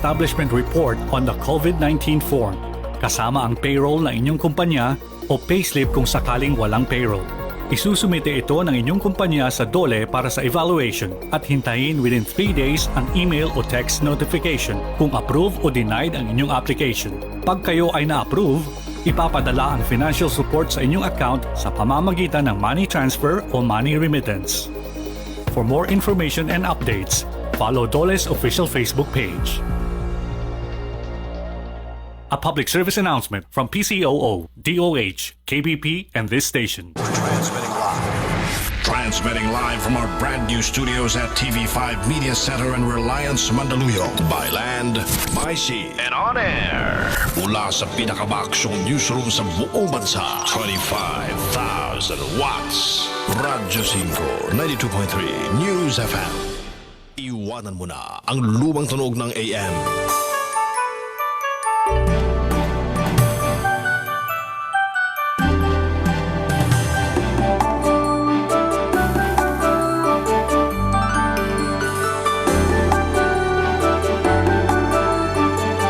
establishment report on the COVID-19 form, kasama ang payroll ng inyong kumpanya o payslip kung sakaling walang payroll. Isusumite ito ng inyong kumpanya sa DOLE para sa evaluation at hintayin within 3 days ang email o text notification kung approve o denied ang inyong application. Pag kayo ay na-approve, ipapadala ang financial support sa inyong account sa pamamagitan ng money transfer o money remittance. For more information and updates, follow DOLE's official Facebook page. A public service announcement from PCOO, DOH, KBP, and this station. Transmitting live from our brand new studios at TV5 Media Center in Reliance, Mandaluyong. By land, by sea, and on air. Mula sa pinakabaksyong newsroom sa buong bansa. 25,000 watts. Radyo 5, 92.3 News FM. Iwanan mo na ang lumang tunog ng AM.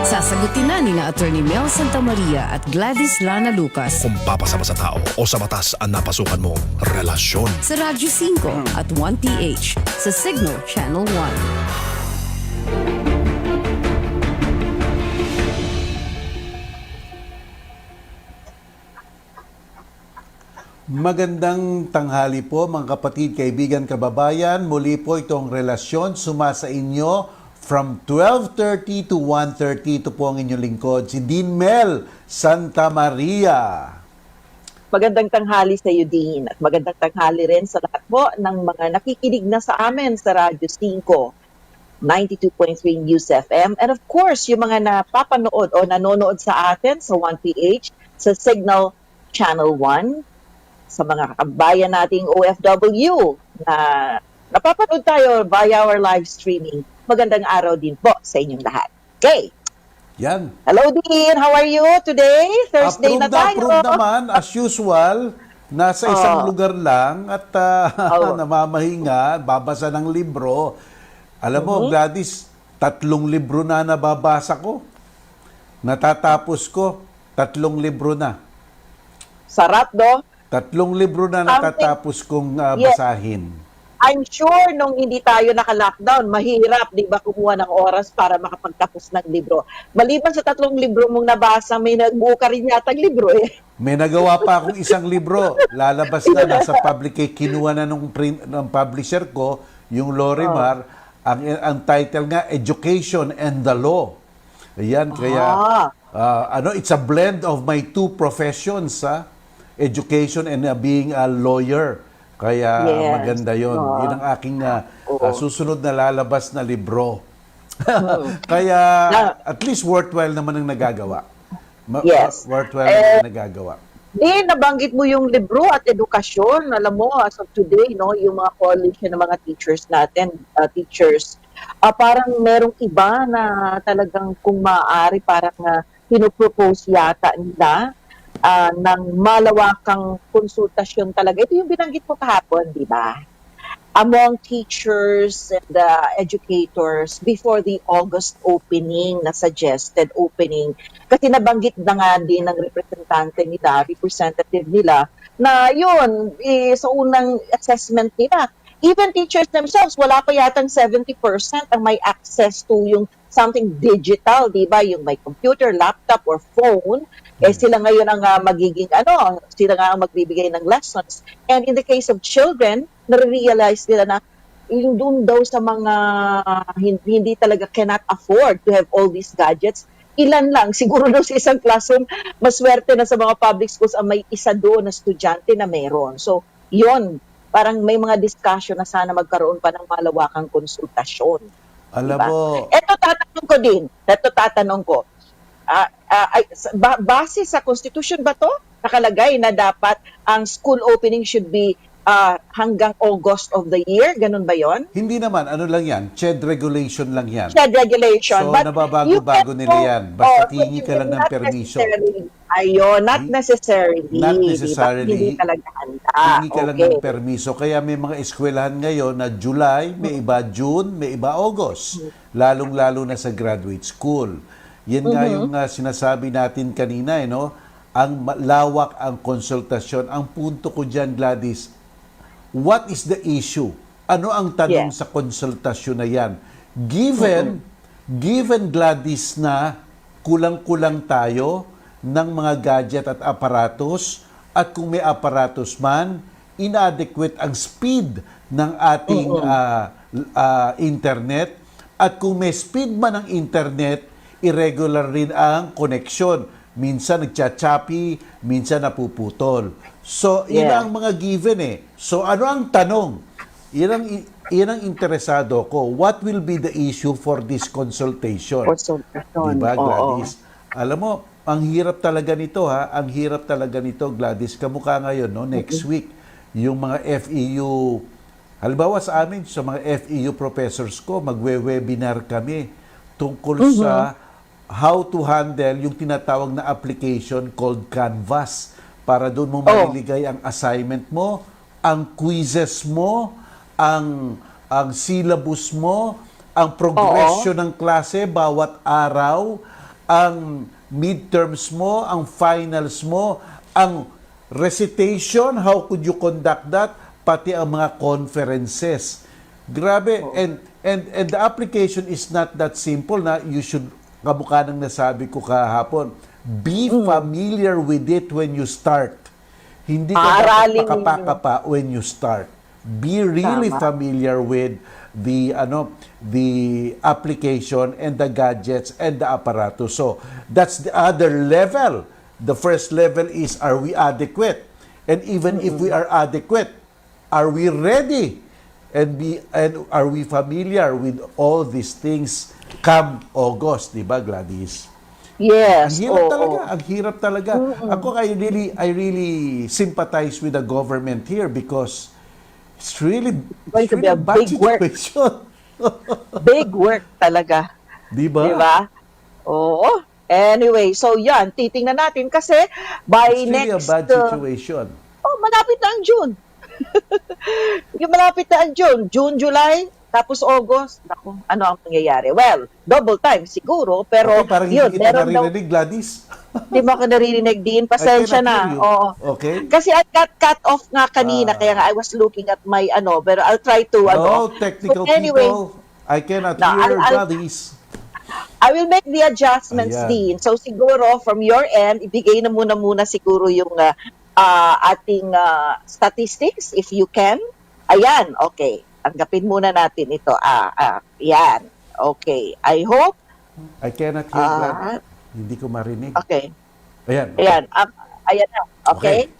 Sasagutin na nina Attorney Mel Santamaria at Gladys Lana Lucas Kung papasama sa tao o sa batas ang napasukan mong relasyon. sa Radyo 5 at 1PH sa Signal Channel 1. Magandang tanghali po mga kapatid, kaibigan, kababayan. Muli po itong relasyon sumasa inyo from 12:30 to 1:30. Ito po ang inyong lingkod, si Dean Mel Santa Maria. Magandang tanghali sa iyo, Dean. At magandang tanghali rin sa lahat po ng mga nakikinig na sa amin sa Radyo 5, 92.3 News FM. And of course, yung mga napapanood o nanonood sa atin sa 1PH, sa Signal Channel 1, sa mga kabayan nating OFW na napapanood tayo via our live streaming. Magandang araw din po sa inyong lahat. Okay. Yan. Hello, Dean. How are you today? Thursday na tayo. Approve naman, as usual, nasa isang lugar lang at namamahinga, babasa ng libro. Alam mo, Gladys, 3 libro na nababasa ko. Natatapos ko, 3 libro na. Sarap, do? 3 libro na natatapos kong basahin. I'm sure nung hindi tayo naka-lockdown, mahirap, di ba, kumuha ng oras para makapagtapos ng libro. Maliban sa 3 libro mong nabasa, may nagbuo ka rin yata ng libro eh. May nagawa pa akong isang libro. Lalabas na, nasa public, kinuha na ng publisher ko, yung Lorimar. Ang title nga, Education and the Law. Ayan, kaya, it's a blend of my 2 professions, education and being a lawyer. Kaya maganda yon. Yun ang aking susunod na lalabas na libro. Kaya at least worthwhile naman ang nagagawa. Worthwhile naman ang nagagawa. Nabanggit mo yung libro at edukasyon. Alam mo, as of today, no, yung mga coalition ng mga teachers natin, parang merong iba na talagang kung maaari parang pinopropose yata nila ng malawakang konsultasyon talaga. Ito yung binanggit ko kahapon, di ba? Among teachers and educators before the August opening, na suggested opening. Kasi nabanggit na nga din ng representative nila, na yun, sa unang assessment nila, even teachers themselves, wala pa yatang 70% ang may access to yung something digital, di ba? Yung may computer, laptop, or phone. Sila ngayon ang magiging, sila nga ang magbibigay ng lessons. And in the case of children, nare-realize nila na yung doon daw sa mga hindi talaga cannot afford to have all these gadgets, ilan lang, siguro daw sa isang classroom, maswerte na sa mga public schools ang may isa doon na estudyante na meron. So, yon parang may mga discussion na sana magkaroon pa ng malawakang konsultasyon. Alam diba? mo, Ito tatanong ko, base sa Constitution ba to? Nakalagay na dapat ang school opening should be hanggang August of the year, ganun ba yon? Hindi naman, ano lang yan, CHED regulation lang yan. Said regulation. So, But you nababago-bago can nila go- yan. Basta oh, hihingi ka lang ng not permiso. necessarily. Ayun, not necessarily. Not Diba? necessarily. Hindi talaga handa. Hihingi ka lang Okay. ng permiso. Kaya may mga eskwelahan ngayon na July, may iba June, may iba August. Lalong-lalo na sa graduate school. Yan nga yung sinasabi natin kanina, no? Ang lawak ang konsultasyon. Ang punto ko dyan, Gladys, what is the issue? Ano ang tanong Yes. sa konsultasyon na yan? Given Gladys na kulang-kulang tayo ng mga gadget at aparatos, at kung may aparatos man, inadequate ang speed ng ating internet, at kung may speed man ang internet, irregular rin ang connection. Minsan nagcha-choppy, minsan napuputol. So, yun Yeah. ang mga given eh. So, ano ang tanong? Yan ang interesado ko. What will be the issue for this consultation? Consultation. Diba, Oo. Gladys? Alam mo, ang hirap talaga nito ha. Ang hirap talaga nito, Gladys. Kamukha ngayon, no? Next week, yung mga FEU, halimbawa sa amin, sa mga FEU professors ko, magwe-webinar kami tungkol sa how to handle yung tinatawag na application called Canvas para doon mo maliligay ang assignment mo, ang quizzes mo, ang syllabus mo, ang progression ng klase bawat araw, ang midterms mo, ang finals mo, ang recitation, how could you conduct that, pati ang mga conferences. Grabe. And the application is not that simple na you should, kamukha ng nasabi ko kahapon, be familiar with it when you start. Hindi ka dapat Aralin makapaka pa when you start. Be really familiar with the application and the gadgets and the apparatus. So that's the other level. The first level is, are we adequate? And even if we are adequate, are we ready? And are we familiar with all these things come August, di ba, Gladys? Yes. Ang hirap oo. talaga, ang hirap talaga. Ako, I really sympathize with the government here because it's really Going to be a bad big work. situation. Big work talaga. Di ba? Diba? Oo. Anyway, so yan, titingnan natin kasi by It's really a next... bad situation. malapit na ang June. Yung malapit na ang June, July, tapos August. Naku, ano ang mangyayari? Well, double time siguro, pero Okay, parang yun, hindi kita meron daw, naririnig, Gladys. di ba ka naririnig din? Pasensya I cannot na. hear you. Oo. Okay. Kasi I got cut off nga kanina, kaya nga I was looking at my pero I'll try to, No, technical So anyway, people, I cannot No, hear, I'll- Gladys. I will make the adjustments Ayan. din. So siguro from your end, ibigay na muna siguro yung ating statistics if you can. Ayan, okay. Tanggapin muna natin ito. Yan. Okay. I hope. I cannot hear, Gladys. Hindi ko marinig. Okay. Ayan. Ayan. Ayan na. Okay?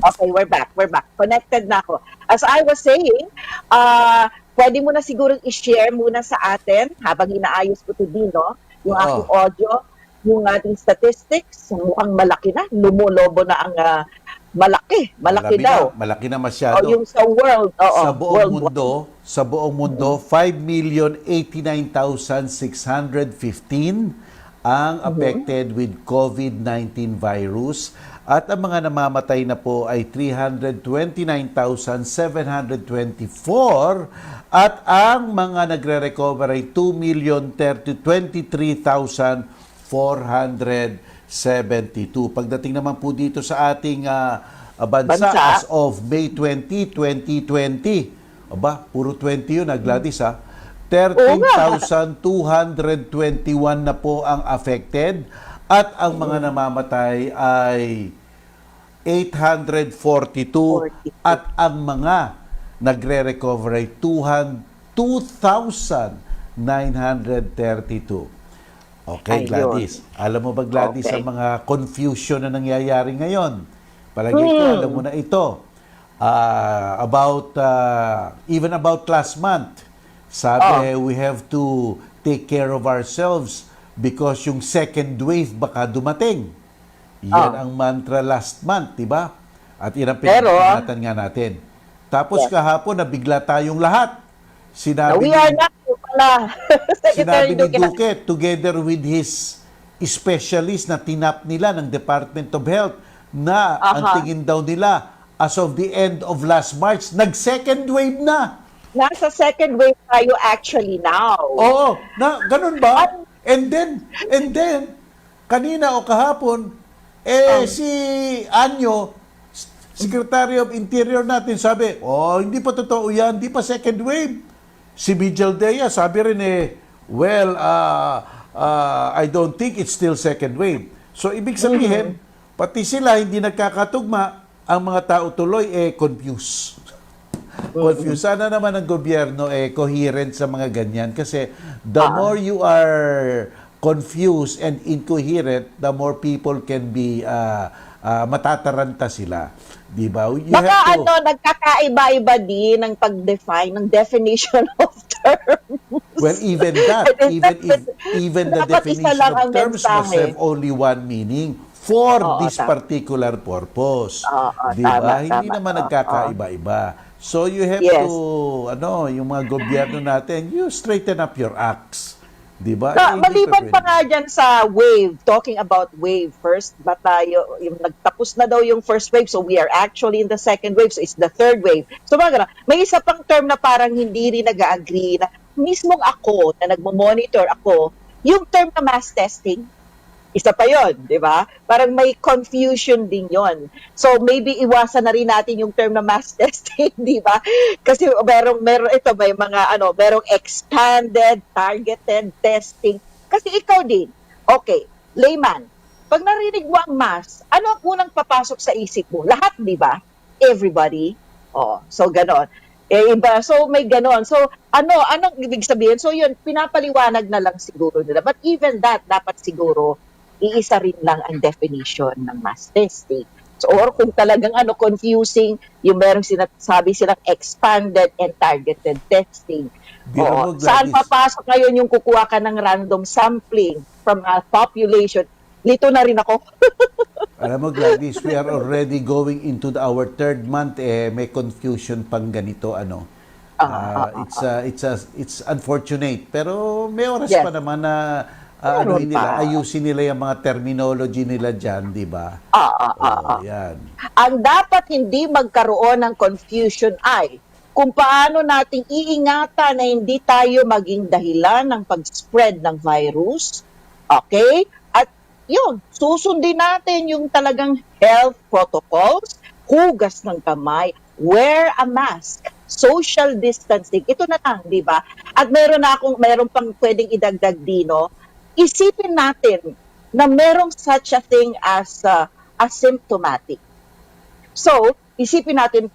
Okay, we're back. Connected na ako. As I was saying, pwede mo na siguro i-share muna sa atin habang inaayos ko ito din, no? Yung aking audio, yung ating statistics, mukhang malaki na. Lumulobo na ang malaki. Malaki daw. Malaki na O masyado. yung sa world, sa buong worldwide. mundo, 5,089,615 ang affected with COVID-19 virus at ang mga namamatay na po ay 329,724 at ang mga nagre-recover ay 2,023,472. Pagdating naman po dito sa ating bansa as of May 20, 2020. Aba, puro 20 yun, Gladys, ha? 13,221 na po ang affected at ang mga namamatay ay 842 at ang mga nagre-recover ay 2,932. Okay, Ayun. Gladys. Alam mo ba, Gladys, Okay. ang mga confusion na nangyayari ngayon? Palagay ko, alam mo na ito. Even about last month, sabi, we have to take care of ourselves because yung second wave baka dumating. Yan ang mantra last month, di ba? At yan ang pinag-ingatan nga natin. Tapos Yes. kahapon, nabigla tayong lahat. Now, Sinabi we are not pala. Sinabi Secretary ni Duque. Duque, together with his specialist na tinap nila ng Department of Health, na ang tingin daw nila, as of the end of last March, nag-second wave na. Nasa second wave tayo actually now. Oo, na ganun ba? And then, kanina o kahapon, si Anyo, Secretary of Interior natin, sabi, hindi pa totoo yan, hindi pa second wave. Si Bijal Dea, sabi rin I don't think it's still second wave. So, ibig sabihin, pati sila hindi nagkakatugma, ang mga tao tuloy confused. Confused. Sana naman ang gobyerno coherent sa mga ganyan. Kasi the more you are confused and incoherent, the more people can be matataranta sila. Di ba? You Baka have to, nagkakaiba-iba din ng pag-define ng definition of terms. well, even that, even the Dapat isa definition lang of ang terms must mensahe. have only one meaning for this tama. particular purpose. Di tama, ba? Hindi tama. naman nagkakaiba-iba. So you have Yes. to, yung mga gobyerno natin, you straighten up your acts. Di ba? Maliban pa nga dyan sa wave, talking about wave first, ba tayo, yung nagtapos na daw yung first wave, so we are actually in the second wave, so it's the third wave. So mga may isa pang term na parang hindi rin nag-agree na mismong ako, na nagmo-monitor ako, yung term na mass testing, isa pa yon, di ba? Parang may confusion din yon. So maybe iwasan na rin natin yung term na mass testing, di ba? Kasi merong merong expanded, targeted testing. Kasi ikaw din, okay, layman, pag narinig mo ang mass, ano ang unang papasok sa isip mo? Lahat, di ba? Everybody. So ganon. Iba, so may ganon. So anong ibig sabihin? So yun, pinapaliwanag na lang siguro nila. But even that, dapat siguro iisa rin lang ang definition ng mass testing. So, or kung talagang confusing, yung merong sinasabi silang expanded and targeted testing. Saan papasok ngayon yung kukuha ka ng random sampling from a population? Lito na rin ako. Alam mo, Gladys, we are already going into our third month, may confusion pang ganito, it's unfortunate, pero may oras Yes. pa naman na ayusin nila yung mga terminology nila dyan, di ba? Yan. Ang dapat hindi magkaroon ng confusion ay kung paano nating iingatan na hindi tayo maging dahilan ng pag-spread ng virus. Okay? At yun, susundin natin yung talagang health protocols, hugas ng kamay, wear a mask, social distancing. Ito na lang, di ba? At meron pang pwedeng idagdag dino, isipin natin na merong such a thing as asymptomatic. So, isipin natin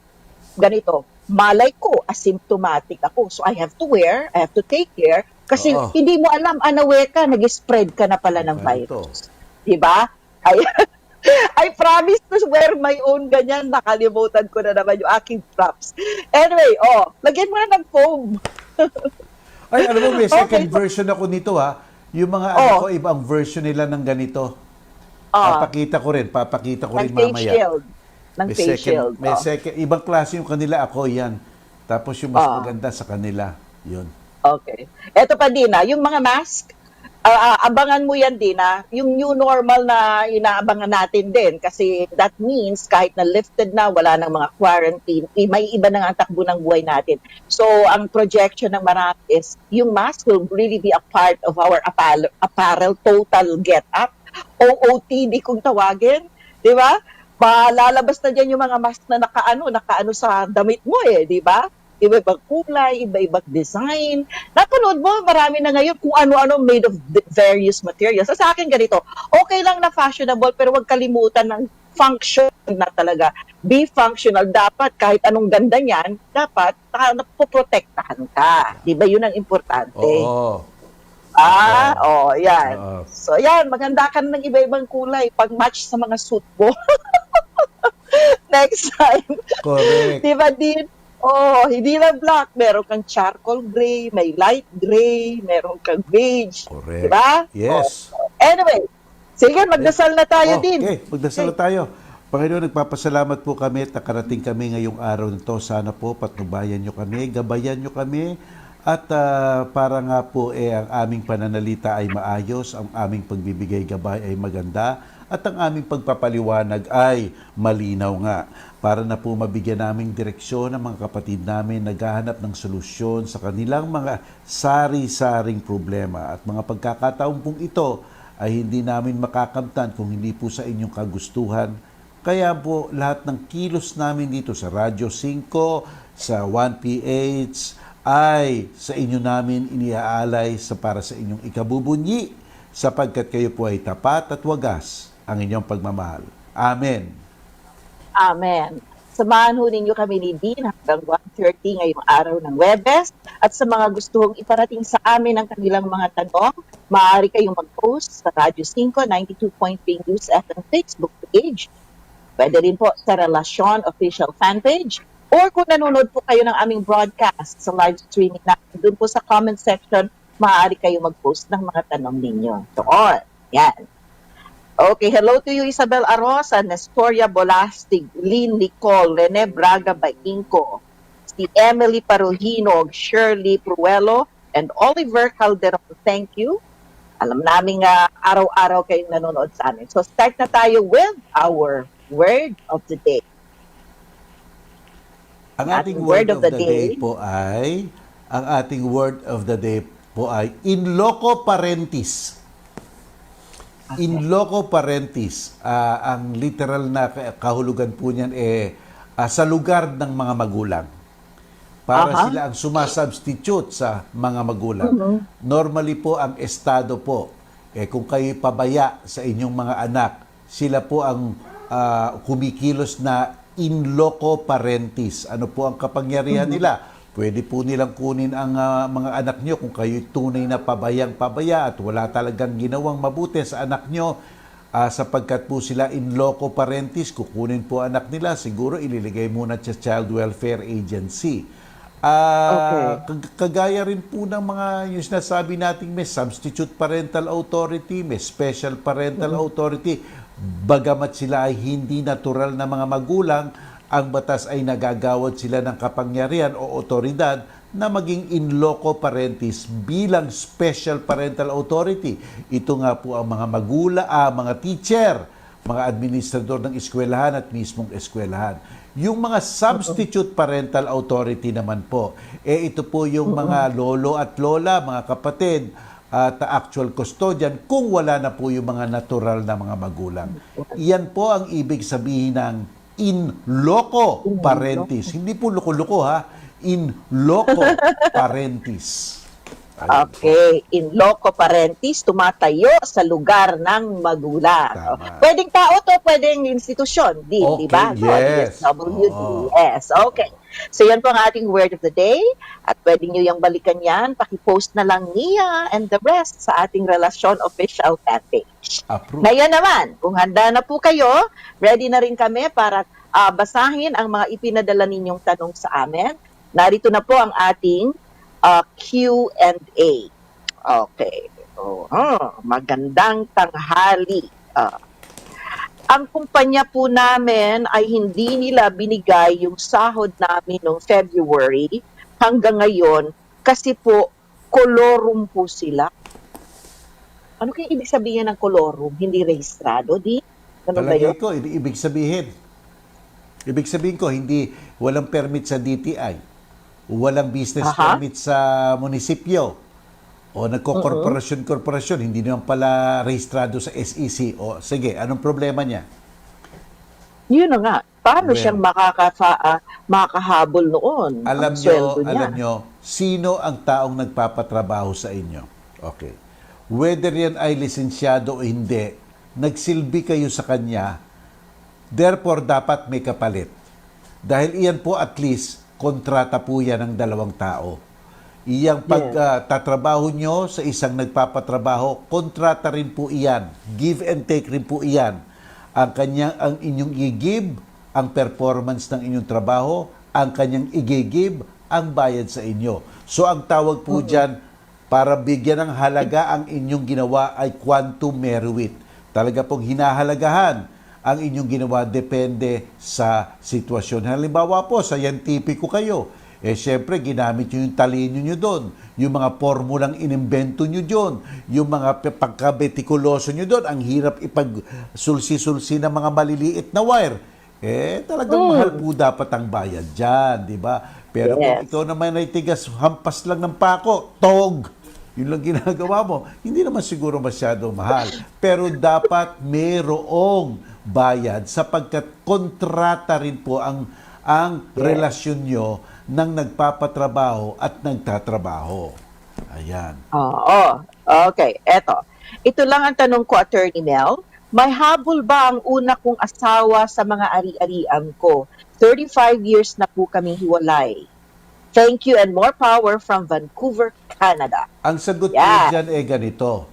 ganito, malay ko, asymptomatic ako. So, I have to take care, kasi hindi mo alam, ka, nag-spread ka na pala ng virus. Diba? I promise to wear my own ganyan. Nakalimutan ko na naman yung aking props. Anyway, lagyan mo na ng foam. Ay, alam mo, may second version ako nito, Yung mga anak ko, ibang version nila ng ganito. Papakita ko rin Ng face mamaya. shield. Ng face shield. May second, ibang klase yung kanila, ako yan. Tapos yung mas maganda sa kanila, yun. Okay. Ito pa din, yung mga mask, abangan mo yan din, yung new normal na inaabangan natin din. Kasi that means, kahit na lifted na, wala nang mga quarantine, may iba na nga ang takbo ng buhay natin. So, ang projection ng marami is, yung mask will really be a part of our apparel total get-up. OOTD kung tawagin. Di ba? Lalabas na dyan yung mga mask na nakaano sa damit mo di ba? Iba-ibang kulay, iba-ibang design. Napanood mo, marami na ngayon kung ano-ano made of various materials. Sa akin ganito, okay lang na fashionable, pero huwag kalimutan ng function na talaga. Be functional. Dapat kahit anong ganda niyan, dapat napoprotektahan ka. Di ba? Yun ang importante. Yan. So, yan, maganda ka ng iba-ibang kulay pag-match sa mga suit mo. Next time. Correct. Di ba, din? Hindi na black. Meron kang charcoal gray, may light gray, meron kang beige. Correct. Di ba? Yes. Anyway, sige, magdasal na tayo din. Okay, magdasal na tayo. Panginoon, nagpapasalamat po kami at nakarating kami ngayong araw na to. Sana po patnubayan nyo kami, gabayan nyo kami, at para nga po ang aming pananalita ay maayos, ang aming pagbibigay gabay ay maganda, at ang aming pagpapaliwanag ay malinaw nga. Para na po mabigyan naming direksyon ang mga kapatid namin naghahanap ng solusyon sa kanilang mga sari-saring problema. At mga pagkakataon pong ito ay hindi namin makakamtan kung hindi po sa inyong kagustuhan. Kaya po lahat ng kilos namin dito sa Radyo 5, sa 1PH, ay sa inyo namin iniaalay para sa inyong ikabubunyi, sapagkat kayo po ay tapat at wagas ang inyong pagmamahal. Amen. Amen. Samahan ho ninyo kami ni Dean hanggang 1:30 ngayong araw ng Webes. At sa mga gustong iparating sa amin ang kanilang mga tanong, maaari kayong mag-post sa Radyo 5, 92.3 News FM Facebook page. Pwede rin po sa Relasyon Official Fanpage. Or kung nanonood po kayo ng aming broadcast sa live streaming natin, doon po sa comment section, maaari kayo mag-post ng mga tanong ninyo. Doon. Yan. Okay, hello to you, Isabel Arosa, Nestoria Bolastig, Lynn Nicole, Rene Braga Bainco, si Emily Paruhinog, Shirley Pruelo, and Oliver Calderon. Thank you. Alam namin araw-araw kayong nanonood sa amin. So start na tayo with our Word of the Day. Ang ating word of the day po ay, in loco parentis. In loco parentis, ang literal na kahulugan po niyan sa lugar ng mga magulang. Para sila ang sumasubstitute sa mga magulang. Normally po ang estado po, kung kayo pabaya sa inyong mga anak, sila po ang kumikilos na in loco parentis. Ano po ang kapangyarihan nila? Pwede po nilang kunin ang mga anak nyo kung kayo tunay na pabayang-pabaya at wala talagang ginawang mabuti sa anak nyo, sapagkat po sila in loco parentis, kukunin po anak nila, siguro ililigay muna sa Child Welfare Agency. Kagaya rin po ng mga yung sinasabi natin, may substitute parental authority, may special parental authority. Bagamat sila ay hindi natural na mga magulang, ang batas ay nagagawad sila ng kapangyarihan o otoridad na maging in loco parentis bilang special parental authority. Ito nga po ang mga mga teacher, mga administrador ng eskwelahan at mismong eskwelahan. Yung mga substitute parental authority naman po, ito po yung mga lolo at lola, mga kapatid, at actual custodian kung wala na po yung mga natural na mga magulang. Iyan po ang ibig sabihin ng in loco parentis. Hindi po loko-loko ha, in loco parentis. Okay, in loco parentis, tumatayo sa lugar ng magulang. Tama. Pwedeng tao to, pwedeng institusyon, di ba? Yes. WDS. Okay. So yan po ang ating word of the day. At pwede nyo yung balikan yan. Pakipost na lang niya and the rest sa ating Relasyon Official Fanpage. Approve. Ngayon naman, kung handa na po kayo, ready na rin kami para basahin ang mga ipinadala ninyong tanong sa amin. Narito na po ang ating Q&A. Okay. Magandang tanghali. Ang kumpanya po namin ay hindi nila binigay yung sahod namin noong February hanggang ngayon kasi po kolorum po sila. Ano kaya ibig sabihin ng kolorum? Hindi rehistrado, di? Ganun ba yun? Talagay ko, ibig sabihin. Ibig sabihin ko, walang permit sa DTI, walang business permit sa munisipyo, o nagko-korporasyon, hindi naman pala rehistrado sa SEC. O sige, anong problema niya? Yun na nga. Paano siyang makakahabol noon? Alam nyo, sino ang taong nagpapatrabaho sa inyo? Okay. Whether yan ay lisensyado o hindi, nagsilbi kayo sa kanya, therefore dapat may kapalit. Dahil iyan po at least, kontrata po yan ng dalawang tao. Iyang pagtatrabaho nyo sa isang nagpapatrabaho, kontrata rin po iyan. Give and take rin po iyan. Ang inyong i-give, ang performance ng inyong trabaho, ang kanyang i-give, ang bayad sa inyo. So ang tawag po dyan, para bigyan ng halaga ang inyong ginawa ay quantum meruit. Talaga pong hinahalagahan ang inyong ginawa depende sa sitwasyon. Halimbawa po, scientifico kayo. Siyempre, ginamit nyo yung talino nyo doon, yung mga formulang inimbento nyo doon, yung mga pagkabetikuloso nyo doon, ang hirap ipag-sulsi-sulsi ng mga maliliit na wire. Talagang mahal po dapat ang bayad dyan, di ba? Pero kung ikaw naman ay tigas, hampas lang ng pako, tog, yun lang ginagawa mo, hindi naman siguro masyado mahal. Pero dapat mayroong bayad sapagkat kontrata rin po ang relasyon nyo ng nagpapatrabaho at nagtatrabaho. Ayan. Oo. Okay, eto. Ito lang ang tanong ko, Attorney Mel. May habol ba ang una kong asawa sa mga ari-arian ko? 35 years na po kami hiwalay. Thank you and more power from Vancouver, Canada. Ang sagot ko dyan ganito.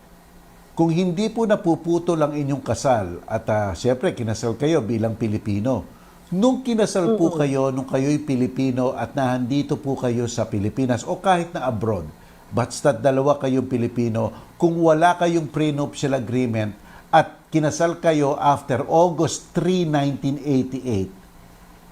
Kung hindi po napuputol ang inyong kasal at siyempre kinasal kayo bilang Pilipino, nung kinasal po kayo, nung kayo'y Pilipino at nahandito po kayo sa Pilipinas o kahit na abroad, basta't dalawa kayong Pilipino, kung wala kayong prenuptial agreement at kinasal kayo after August 3,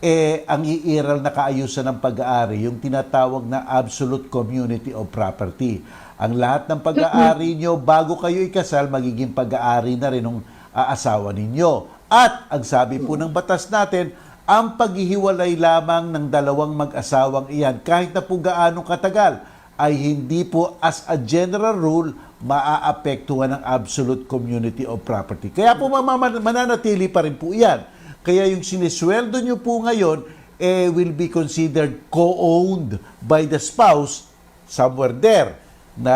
1988, ang iiral na kaayusan ng pag-aari, yung tinatawag na absolute community of property. Ang lahat ng pag-aari nyo, bago kayo ikasal, magiging pag-aari na rin ng asawa ninyo. At, ang sabi po ng batas natin, ang paghihiwalay lamang ng dalawang mag-asawang iyan, kahit na po gaano katagal, ay hindi po as a general rule maaapektuhan ng absolute community of property. Kaya po mananatili pa rin po iyan. Kaya yung sinisweldo nyo po ngayon will be considered co-owned by the spouse somewhere there na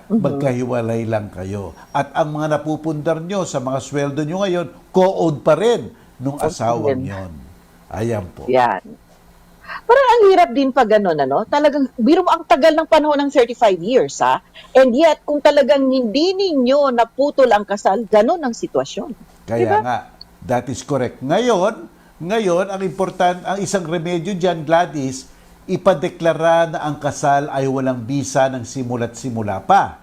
magkahiwalay lang kayo. At ang mga napupundar nyo sa mga sweldo nyo ngayon, co-owned pa rin nung asawang yon. Ayan po. Yan. Parang ang hirap din pag gano'n, ano? Talagang, biro ang tagal ng panahon ng 35 years, ha? And yet, kung talagang hindi ninyo naputol ang kasal, gano'n ang sitwasyon. Kaya diba? nga, that is correct. Ngayon, ang isang remedyo dyan, Gladys, ipadeklara na ang kasal ay walang bisa ng simula't simula pa.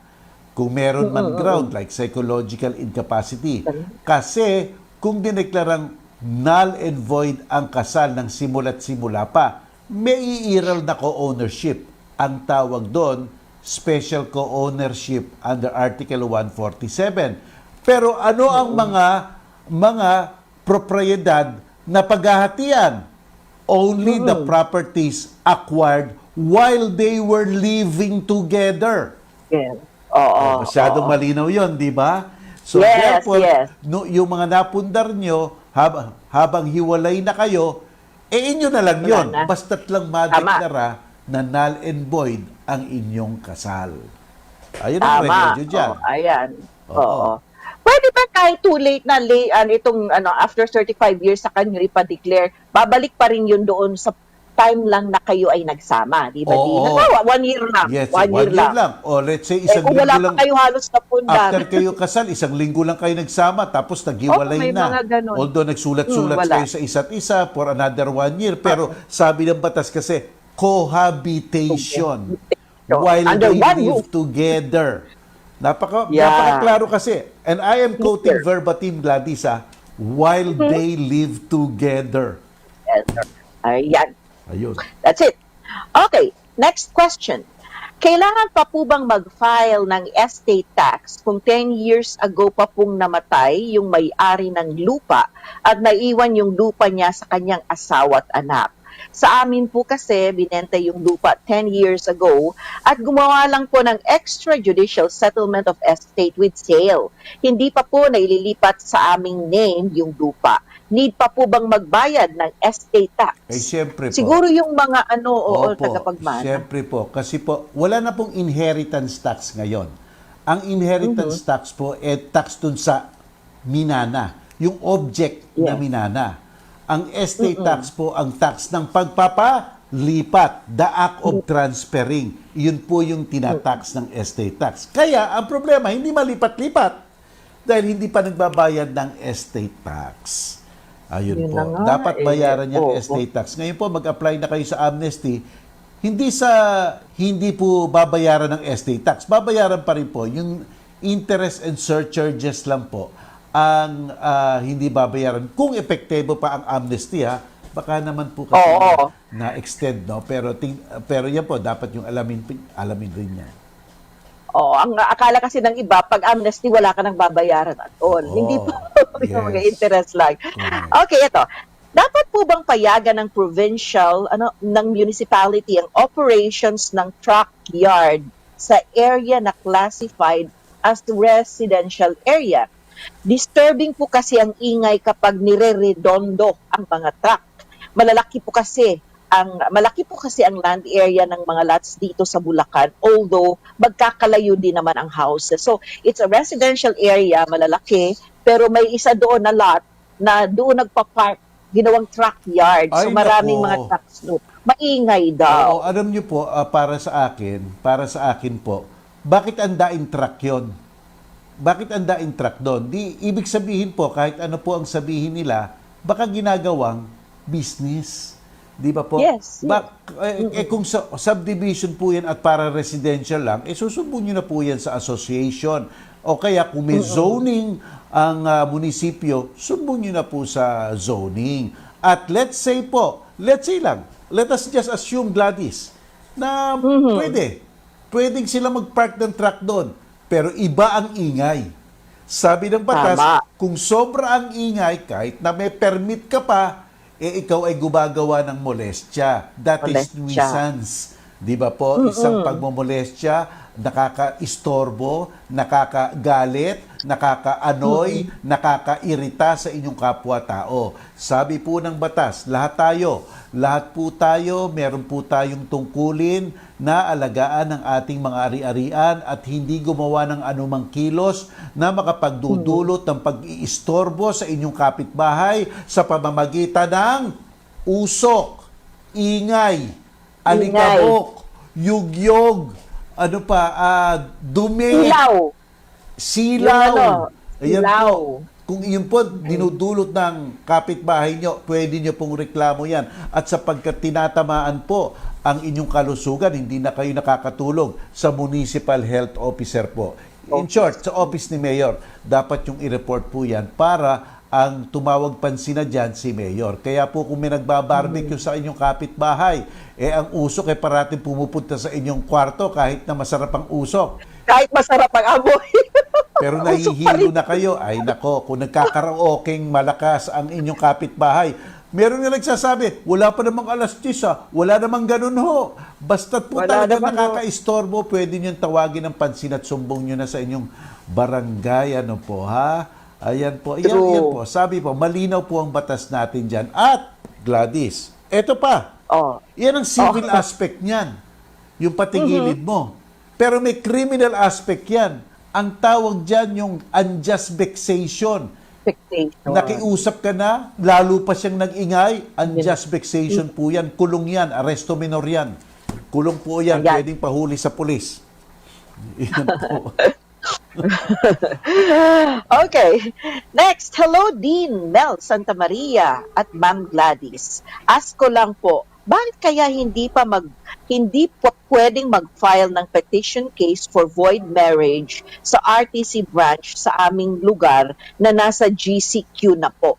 Kung meron man ground, like psychological incapacity. Kasi, kung dineklarang null and void ang kasal ng simula't simula pa, may iiral na co-ownership. Ang tawag doon, special co-ownership under Article 147. Pero ano ang mga propriedad na paghahatian? Only the properties acquired while they were living together. Yeah. Oo. Masyadong malinaw yon, di ba? So Yes, therefore, yes. yung mga napundar nyo, habang hiwalay na kayo, inyo na lang yon. na. Basta't lang madeklara na null and void ang inyong kasal. Ayun ang remedyo dyan. Oh, ayan. Oo. Oo. Pwede ba kahit too late na itong after 35 years sa kanyo ipa-declare, babalik pa rin yun doon sa time lang na kayo ay nagsama, di ba? Oo. Halimbawa, 1 year lang. Yes, 1 year lang. O let's say isang Kung linggo wala lang. pa kayo halos napundar. After kayo kasal, isang linggo lang kayo nagsama, tapos naghiwalay may na. mga ganun. Although nagsulat-sulat wala. kayo sa isa't isa for another 1 year. Pero sabi ng batas kasi, cohabitation. While Under they one live roof. together. Yeah. Napakaklaro kasi. And I am quoting verbatim, Gladys, while they live together. Ayan. Ayun. That's it. Okay, next question. Kailangan pa po bang mag-file ng estate tax kung 10 years ago pa pong namatay yung may-ari ng lupa at naiwan yung lupa niya sa kanyang asawa at anak? Sa amin po kasi, binenta yung lupa 10 years ago at gumawa lang po ng extrajudicial settlement of estate with sale. Hindi pa po naililipat sa aming name yung lupa. Need pa po bang magbayad ng estate tax? Siyempre po. Siguro yung mga Opo, tagapagmana. siyempre po. Kasi po, wala na pong inheritance tax ngayon. Ang inheritance tax po, tax dun sa minana. Yung object na minana. Ang estate tax po, ang tax ng pagpapalipat, the act of transferring. Yun po yung tinatax ng estate tax. Kaya, ang problema, hindi malipat-lipat dahil hindi pa nagbabayad ng estate tax. Ayun Yun po. na nga, Dapat bayaran niyang oo. estate tax. Ngayon po, mag-apply na kayo sa amnesty. Hindi po babayaran ng estate tax. Babayaran pa rin po yung interest and surcharges lang po ang hindi babayaran. Kung epektibo pa ang amnesty, baka naman po kasi Oo. na-extend, no? Pero yan po, dapat yung alamin rin niya. Ang akala kasi ng iba, pag amnesty, wala ka nang babayaran at all. Hindi po yung mga yes. interest lang. Okay, ito. Dapat po bang payagan ng provincial, ng municipality ang operations ng truck yard sa area na classified as residential area? Disturbing po kasi ang ingay kapag nire-redondo ang mga truck. Malaki po kasi ang land area ng mga lots dito sa Bulacan, although magkakalayo din naman ang houses. So, it's a residential area, malalaki, pero may isa doon na lot na doon nagpa-park, ginawang truck yard. So, Ay, maraming nako. mga trucks doon. Maingay daw. Oo, alam niyo po, para sa akin po, bakit ang daing truck yun? Bakit ang daing truck doon? Ibig sabihin po, kahit ano po ang sabihin nila, baka ginagawang business. Di ba po? Yes. Kung subdivision po yan at para residential lang, susumbong nyo na po yan sa association. O kaya kung may zoning ang munisipyo, sumbong nyo na po sa zoning. At let's say lang, let us just assume, Gladys, na pwedeng sila mag-park ng truck doon. Pero iba ang ingay. Sabi ng batas, Tama. kung sobra ang ingay, kahit na may permit ka pa, ikaw ay gumagawa ng molestya. That is Molestya. nuisance. Di ba po? Isang pagmomolestya, nakaka-istorbo, nakakagalit, nakaka-anoy, nakakairita sa inyong kapwa-tao. Sabi po ng batas, lahat po tayo, meron po tayong tungkulin na alagaan ng ating mga ari-arian at hindi gumawa ng anumang kilos na makapagdudulot ng pag-iistorbo sa inyong kapitbahay sa pamamagitan ng usok, ingay, alikabok, yugyog, dumi, silaw. Ayan silaw. po. Kung iyon po dinudulot ng kapitbahay nyo, pwede nyo pong reklamo yan. At sapagkat tinatamaan po ang inyong kalusugan, hindi na kayo nakakatulog sa municipal health officer po. In short, sa office ni Mayor, dapat yung i-report po yan para ang tumawag pansin na dyan si Mayor. Kaya po kung may nagbabarbecue sa inyong kapitbahay, ang usok parating pumupunta sa inyong kwarto kahit na masarap ang usok. Kahit masarap ang amoy. Pero nahihilo na kayo. Ay nako, kung nagkakaraoking malakas ang inyong kapitbahay, meron nga nagsasabi, wala pa namang alas 10 Wala namang ganun ho. Basta't po Wala talaga naman, nakakaistorbo, pwede niyong tawagin ng pansin at sumbong niyo na sa inyong barangay. Ano po, ha? Ayan po. Yan po. Sabi po, malinaw po ang batas natin dyan. At, Gladys, eto pa. Yan ang civil aspect niyan. Yung patigilid mo. Pero may criminal aspect yan. Ang tawag dyan yung unjust vexation. Nakiusap ka na, lalo pa siyang nag-ingay, unjust vexation po yan. Kulong yan, arresto minor yan. Kulong po yan, Ayan. pwedeng pahuli sa pulis. Yan po. Okay. Next, hello Dean Mel Santa Maria at Ma'am Gladys. Ask ko lang po, bakit kaya hindi pa pwedeng mag-file ng petition case for void marriage sa RTC branch sa aming lugar na nasa GCQ na po?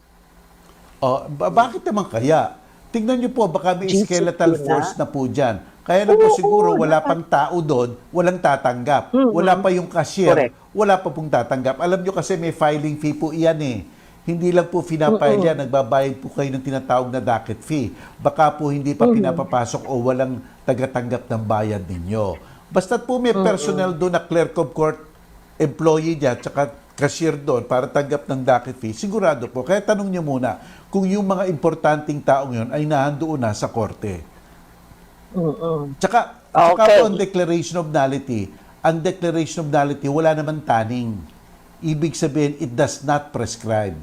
Bakit naman kaya? Tingnan niyo po, baka may GCQ skeletal na? force na po dyan. Kaya lang po siguro wala pang tao doon, walang tatanggap. Wala pa yung cashier, Correct. wala pa pong tatanggap. Alam niyo kasi may filing fee po iyan eh. Hindi lang po pinapile yan, nagbabayad po kayo ng tinatawag na docket fee. Baka po hindi pa pinapapasok o walang tagatanggap ng bayad ninyo. Basta't po may personnel doon na clerk of court employee dyan, tsaka cashier doon para tanggap ng docket fee, sigurado po. Kaya tanong niyo muna kung yung mga importanteng taong yun ay nahandoon na sa korte. Tsaka po ang declaration of nullity. Ang declaration of nullity, wala naman taning. Ibig sabihin, it does not prescribe.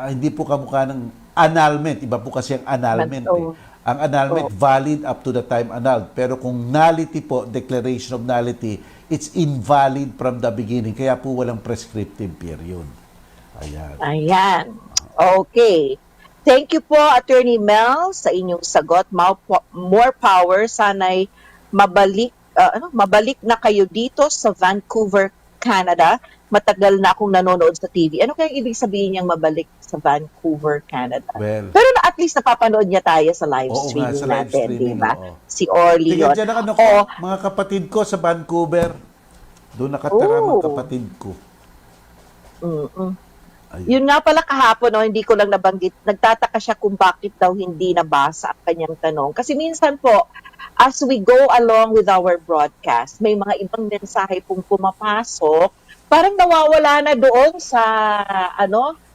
Hindi po kamukha ng annulment. Iba po kasi ang annulment. Ang annulment, valid up to the time annulled. Pero kung nullity po, declaration of nullity, it's invalid from the beginning. Kaya po walang prescriptive period. Ayan. Okay. Thank you po, Attorney Mel, sa inyong sagot. More power. Sana'y mabalik na kayo dito sa Vancouver, Canada. matagal na akong nanonood sa TV. Ano kaya ibig sabihin niyang mabalik sa Vancouver, Canada? Well, Pero at least napapanood niya tayo sa live oo nga, streaming sa live natin, streaming, di ba? oo. Si Orly Sige, yun. dyan ang ano ko, Oo. mga kapatid ko sa Vancouver. Doon nakatira Oh. mga kapatid ko. Ayun. Yun nga pala kahapon, no, hindi ko lang nabanggit, nagtataka siya kung bakit daw hindi nabasa ang kanyang tanong. Kasi minsan po, as we go along with our broadcast, may mga ibang mensahe pong pumapasok, parang nawawala na doon sa,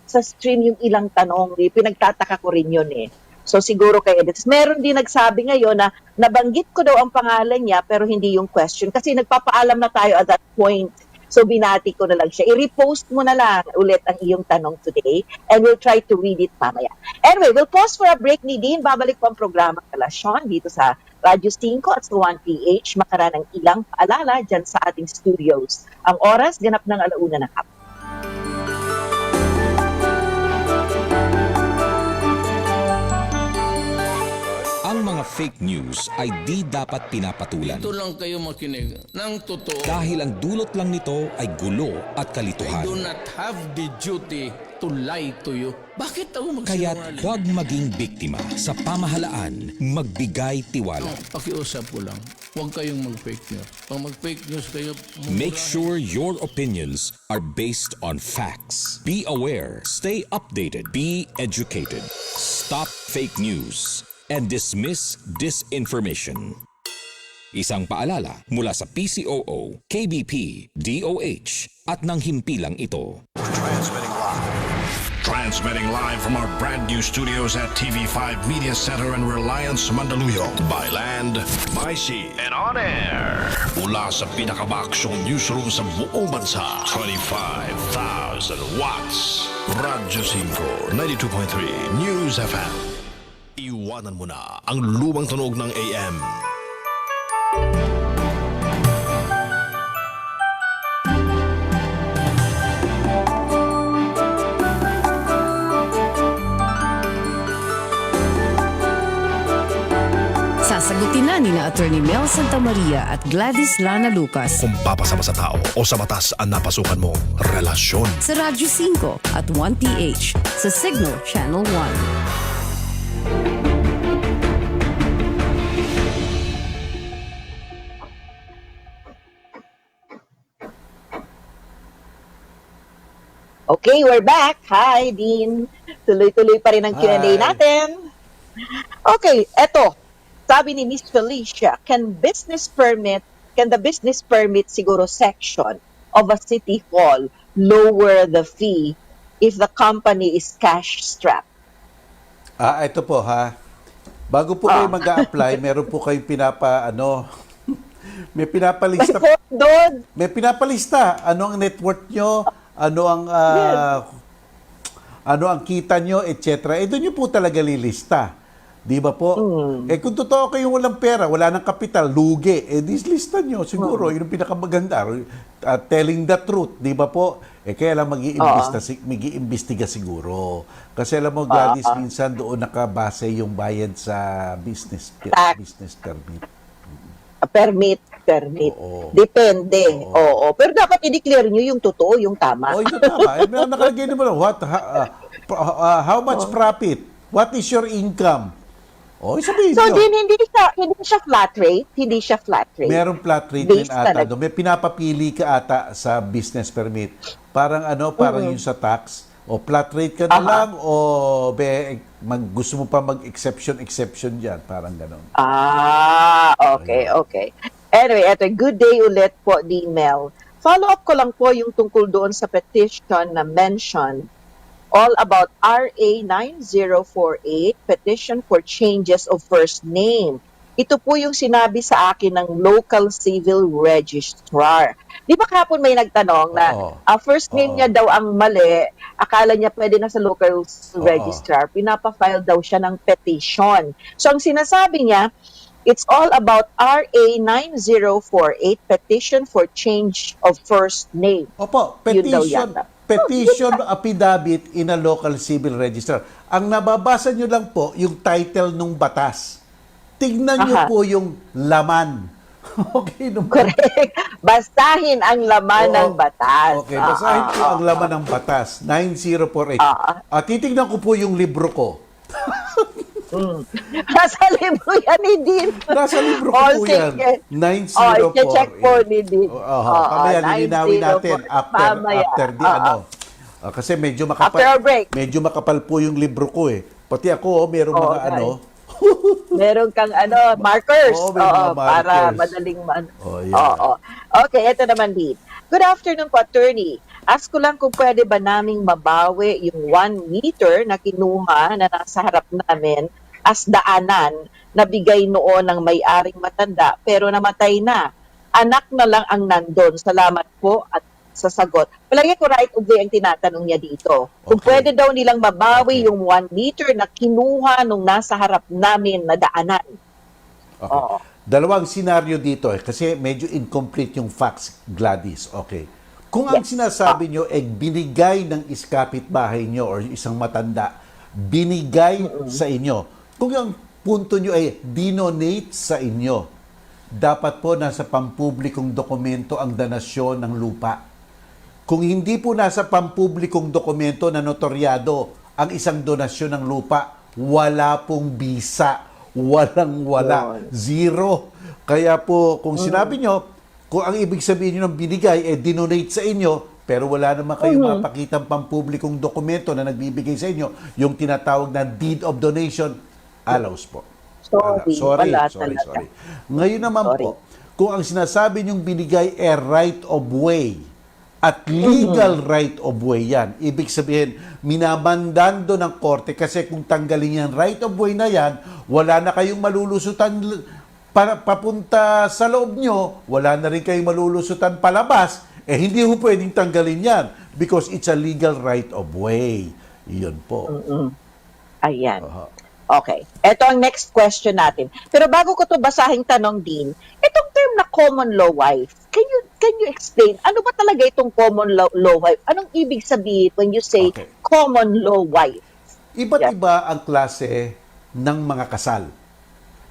sa stream yung ilang tanong. Pinagtataka ko rin yun eh. So siguro kay Edith. Meron din nagsabi ngayon na nabanggit ko daw ang pangalan niya pero hindi yung question. Kasi nagpapaalam na tayo at that point. So binati ko na lang siya. I-repost mo na lang ulit ang iyong tanong today and we'll try to read it mamaya. Anyway, we'll pause for a break ni Dean. Babalik po ang programa Kalasyon dito sa Radyo 5 at sa 1PH. Makaran ng ilang paalala dyan sa ating studios. Ang oras, ganap ng 1:00 ng hapon. Ang mga fake news ay di dapat pinapatulan Ito lang kayo makinig ng totoo. dahil ang dulot lang nito ay gulo at I do kalituhan. not have the duty to lie to you. Bakit ako Kaya't magsinungaling? huwag maging biktima sa pamahalaan, magbigay tiwala. Pakiusap ko lang. Huwag kayong mag-fake news. Pag mag-fake news kayo, Make sure your opinions are based on facts. Be aware, stay updated, be educated. Stop fake news and dismiss disinformation. Isang paalala mula sa PCOO, KBP, DOH at ng himpilang ito. Transmitting live from our brand new studios at TV5 Media Center and Reliance Mandaluyong. By land, by sea, and on air. Mula sa pinakabaksyong newsroom sa buong bansa. 25,000 watts. Radyo 5, 92.3 News FM. Iwanan mo na ang lumang tunog ng AM. Sasagutin na ni Attorney Mel Santamaria at Gladys Lana Lucas Kung papasama sa tao o sa batas ang napasukan mong relasyon. sa Radyo 5 at 1PH sa Signal Channel 1. Okay, we're back. Hi, Dean. Tuloy-tuloy pa rin ang Q&A Hi. natin. Okay, eto. Sabi ni Miss Felicia, can the business permit siguro section of a city hall lower the fee if the company is cash strapped? Ito po ha. Bago po kayo mag-a-apply, meron po kayong may pinapalista. Doon. May pinapalista. Ano ang net worth nyo? Ano ang ano ang kita nyo, etc. Doon nyo po talaga lilista. Di ba po? Kung totoo kayong walang pera, wala nang kapital, lugi, dislista nyo siguro. Yun ang pinakamaganda. Telling the truth, di ba po? Kaya lang mag-iimbestiga siguro. Kasi alam mo, Gladys, minsan doon nakabase yung bayad sa business permit. Permit. Oo. Depende. Oo. Pero dapat i-declare nyo yung totoo, yung tama. Oh, yun tama. Nakalagay naman, how much profit? What is your income? Sabihin So, nyo. din hindi siya flat rate. Hindi siya flat rate. Merong flat rate din Based ata. talaga. May pinapapili ka ata sa business permit. Parang parang yung sa tax. O flat rate ka na lang o gusto mo pa mag-exception dyan. Parang ganon. Okay. Anyway, eto, good day ulit po, Dean Mel. Follow up ko lang po yung tungkol doon sa petition na mention all about RA 9048, petition for changes of first name. Ito po yung sinabi sa akin ng local civil registrar. Di ba kahapon may nagtanong na first name niya daw ang mali, akala niya pwede na sa local registrar, pinapa-file daw siya ng petition. So ang sinasabi niya, it's all about RA 9048, petition for change of first name. Opo, Yun daw petition, yata. petition affidavit in a local civil register. Ang nababasa nyo lang po, yung title ng batas. Tignan nyo po yung laman. Okay, no. Correct. Basahin ang laman Oo. ng batas. Okay, basahin po ang laman ng batas. 9048. Titignan ko po yung libro ko. Nasa libro yan ni Dean. Nasa libro ko Oh, po sige. yan. 904. check po ni Dean. Mamaya lilinawin natin 904. Mamaya. after the ano. Kasi medyo makapal. After our break. Medyo makapal po yung libro ko eh. Pati ako, merong mga Okay. ano. Meron kang markers. Oo, may mga Para markers. madaling Yeah. Oo. Okay, ito naman din. Good afternoon po, attorney. Ask ko lang kung pwede ba naming mabawi yung 1 meter na kinuha na nasa harap namin as daanan na bigay noon ng may-aring matanda pero namatay na. Anak na lang ang nandun. Salamat po at sa sagot. Palagi ko right of way ang tinatanong niya dito. Kung Okay. pwede daw nilang mabawi yung 1 meter na kinuha nung nasa harap namin na daanan. Okay. Oo. Dalawang senaryo dito kasi medyo incomplete yung facts, Gladys. Okay. Kung ang sinasabi nyo ay binigay ng iskapitbahay nyo or isang matanda, binigay sa inyo. Kung ang punto nyo ay dinonate sa inyo, dapat po nasa pampublikong dokumento ang donasyon ng lupa. Kung hindi po nasa pampublikong dokumento na notaryado ang isang donasyon ng lupa, wala pong bisa. Walang-wala. Zero. Kaya po, kung sinabi nyo, kung ang ibig sabihin nyo ng binigay, dinonate sa inyo, pero wala naman kayong mapakitang pampublikong dokumento na nagbibigay sa inyo, yung tinatawag na deed of donation, allows po. Sorry, wala sorry. talaga. Ngayon naman po, kung ang sinasabi nyong binigay right of way at legal right of way yan, ibig sabihin, minamandando ng korte kasi kung tanggalin yan right of way na yan, wala na kayong malulusutan papunta sa loob nyo, wala na rin kayong malulusutan palabas, hindi ho pwedeng tanggalin yan because it's a legal right of way. Yun po. Ayan. Okay. Ito ang next question natin. Pero bago ko to basahing tanong din, itong term na common law wife, can you explain, ano ba talaga itong common law wife? Anong ibig sabihin when you say Okay. common law wife? Iba't iba ang klase ng mga kasal.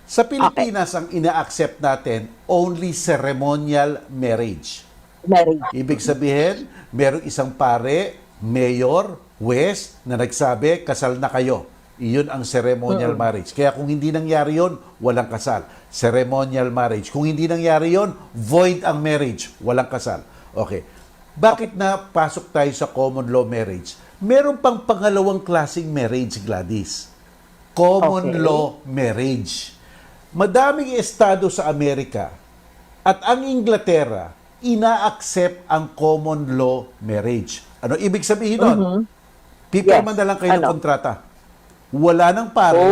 Sa Pilipinas, ang ina-accept natin, only ceremonial marriage. Marriage. Ibig sabihin, merong isang pare, mayor, huwes, na nagsabi, kasal na kayo. Iyon ang ceremonial marriage. Kaya kung hindi nangyari yon, walang kasal. Ceremonial marriage. Kung hindi nangyari yon, void ang marriage. Walang kasal. Okay. Bakit na pasok tayo sa common law marriage? Meron pang pangalawang klaseng marriage, Gladys. Common law marriage. Madaming estado sa Amerika at ang Inglaterra, ina-accept ang common law marriage. Ano ibig sabihin nun? Pipirma Yes. na lang kayo ng Ano? kontrata. Wala nang pare,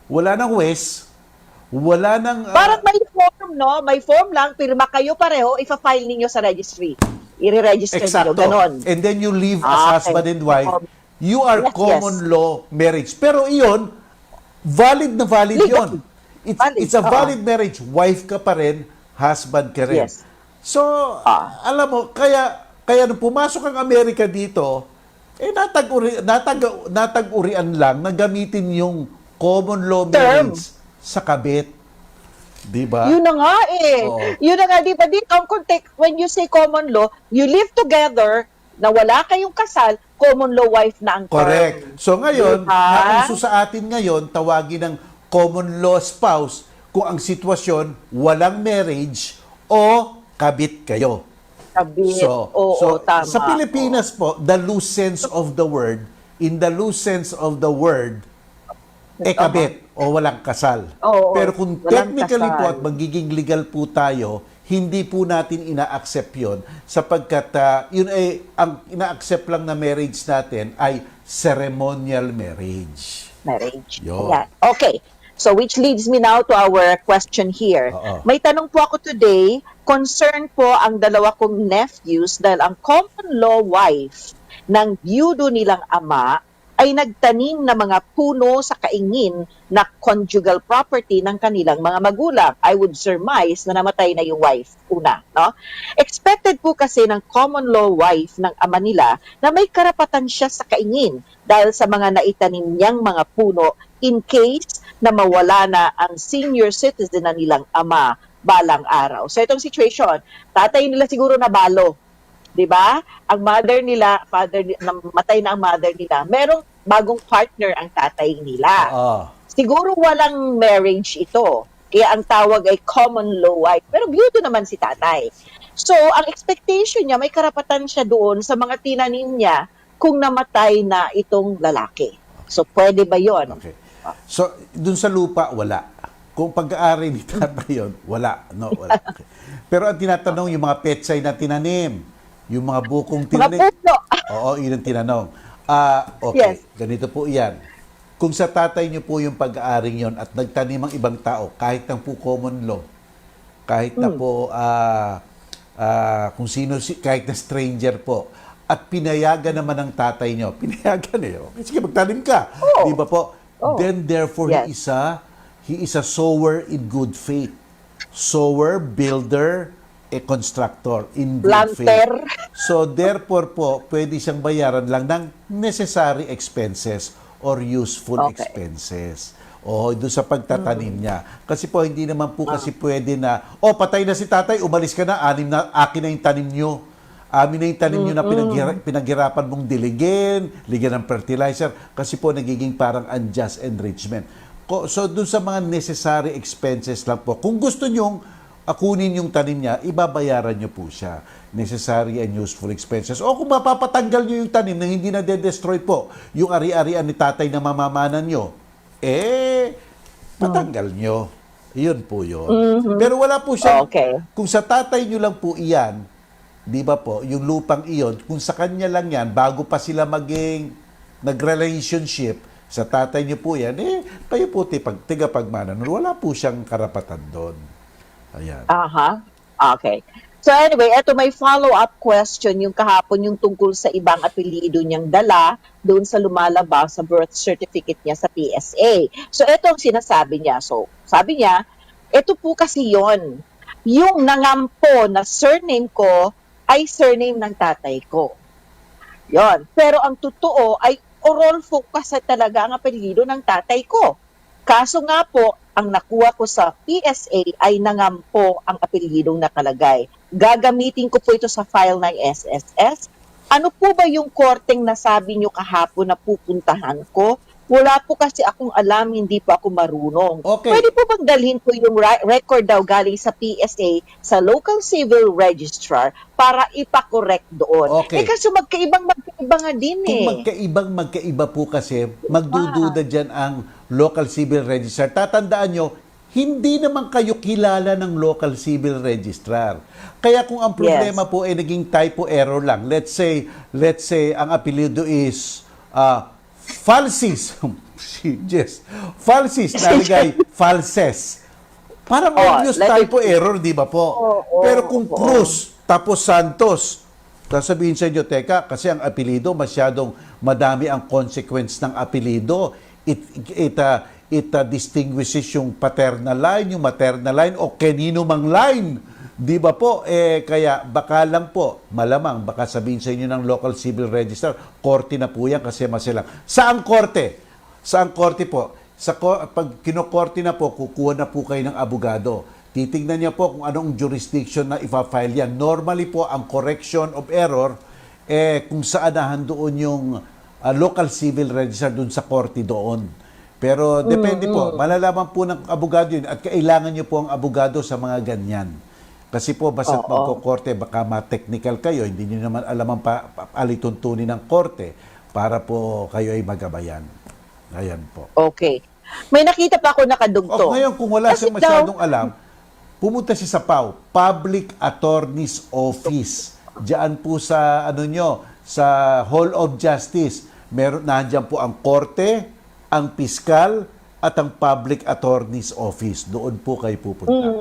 wala nang huwes, wala nang Parang may form, no? May form lang, pirma kayo pareho, ifa-file ninyo sa registry. I-register exacto. nyo, ganon. And then you live as Okay. husband and wife. You are Yes, common law marriage. Pero iyon, valid na valid Legal. yon. It's, Valid, it's a oo. valid marriage. Wife ka pa rin, husband ka rin. Yes. So, alam mo, kaya nung pumasok ang Amerika dito, natag-urian lang na gamitin yung common law Term. marriage sa kabit. Di ba? Yun na nga Oo. Yun na nga, di ba? Dito, ang context, when you say common law, you live together, na wala kayong kasal, common law wife na ang term. Correct. So ngayon, Diba? ang uso sa atin ngayon, tawagin ng common law spouse kung ang sitwasyon, walang marriage o kabit kayo. Kabit. Oo, tama. Sa Pilipinas po, the loose sense of the word, in the loose sense of the word, kabit o walang kasal. Oo, Pero kung walang technically po kasal. at magiging legal po tayo, hindi po natin ina-accept yun sapagkat yun ay, ang ina-accept lang na marriage natin ay ceremonial marriage. Marriage. Yun. Ayan. Okay. So which leads me now to our question here. Oo. May tanong po ako today, concern po ang dalawa kong nephews dahil ang common law wife ng byudo nilang ama ay ay nagtanim ng mga puno sa kaingin na conjugal property ng kanilang mga magulang. I would surmise na namatay na yung wife una, no? Expected po kasi ng common law wife ng ama nila na may karapatan siya sa kaingin dahil sa mga naitanim niyang mga puno in case na mawala na ang senior citizen na nilang ama balang araw. So itong situation, tatay nila siguro nabalo, 'di ba? Ang mother nila, namatay na ang mother nila. Merong bagong partner ang tatay nila. Siguro walang marriage ito. Kaya ang tawag ay common law wife. Pero beauty naman si tatay. So, ang expectation niya, may karapatan siya doon sa mga tinanim niya kung namatay na itong lalaki. So, pwede ba yon? Okay. So, dun sa lupa, wala. Kung pag-aari ni tatay yun, wala. No, wala. Okay. Pero ang tinatanong, yung mga petsay na tinanim, yung mga bukong tinanim. Mga puno. Oo, yun ang tinanong. Okay, Yes. ganito po yan. Kung sa tatay niyo po yung pag-aaring yon at nagtanim ang ibang tao, kahit na po common law, kahit na po kung sino, kahit na stranger po, at pinayagan naman ng tatay niyo, pinayagan sige, magtanim ka. Di ba po? Then therefore, Yes. he is a sower in good faith. Sower, builder, a constructor in good Planter. faith. So therefore po, pwede siyang bayaran lang ng necessary expenses or useful Okay. expenses. O doon sa pagtatanim niya. Kasi po hindi naman po kasi pwede na, patay na si tatay, umalis ka na, akin na yung tanim niyo. Amin na yung tanim nyo na pinaghirapan mong diligin, ligyan ng fertilizer, kasi po nagiging parang unjust enrichment. So, dun sa mga necessary expenses lang po, kung gusto nyong akunin yung tanim niya, ibabayaran nyo po siya. Necessary and useful expenses. O kung mapapatanggal nyo yung tanim na hindi na de-destroy po, yung ari-arian ni tatay na mamamanan nyo, patanggal nyo. Yun po yun. Pero wala po siya. Okay. Kung sa tatay nyo lang po iyan, di ba po, yung lupang iyon, kung sa kanya lang yan, bago pa sila maging nag-relationship, sa tatay niyo po yan, kayo po tigapagmana nun. Wala po siyang karapatan doon. Ayan. Okay. So anyway, eto may follow-up question yung kahapon yung tungkol sa ibang apelyido niyang dala doon sa lumalabas sa birth certificate niya sa PSA. So eto ang sinasabi niya. So sabi niya, eto po kasi yon yung nangampo na surname ko ay surname ng tatay ko. Yon. Pero ang totoo ay Orolfo kasi talaga ang apelyido ng tatay ko. Kaso nga po, ang nakuha ko sa PSA ay nangampo ang apelyidong nakalagay. Gagamitin ko po ito sa file ng SSS. Ano po ba yung korteng nasabi nyo kahapon na pupuntahan ko? Wala po kasi akong alam, hindi po ako marunong. Okay. Pwede po bang dalhin ko yung record daw galing sa PSA sa local civil registrar para ipakorek doon? Okay. Kasi magkaiba nga din Kung magkaiba po kasi, magdududa dyan ang local civil registrar. Tatandaan nyo, hindi naman kayo kilala ng local civil registrar. Kaya kung ang problema po ay naging typo error lang, let's say ang apelyido is Falsis. Yes. Falsis. Nalagay falses. Parang obvious typo error, di ba po? Pero kung Cruz, tapos Santos, sasabihin sa inyo, teka, kasi ang apelido, masyadong madami ang consequence ng apelido. It distinguishes yung paternal line, yung maternal line, o kanino mang line. Di ba po? Kaya baka lang po, malamang, baka sabihin sa inyo ng local civil register, korte na po yan kasi masilang. Saan korte? Saan korte po? Pag kinokorte na po, kukuha na po kayo ng abogado. Titignan niya po kung anong jurisdiction na ipa-file yan. Normally po, ang correction of error, kung saan doon yung local civil register doon sa korte doon. Pero depende po, malalaman po ng abogado yun at kailangan niyo po ang abogado sa mga ganyan. Kasi po, basta magkokorte, baka ma-technical kayo, hindi nyo naman alam ang alituntunin ng korte para po kayo ay magabayan. Ayan po. Okay. May nakita pa ako nakadugtong. Ngayon, kung wala siyang masyadong alam, pumunta siya sa PAO, Public Attorney's Office. Diyan po sa, sa Hall of Justice. Nandiyan po ang korte, ang piskal, at ang Public Attorney's Office. Doon po kayo pupunta.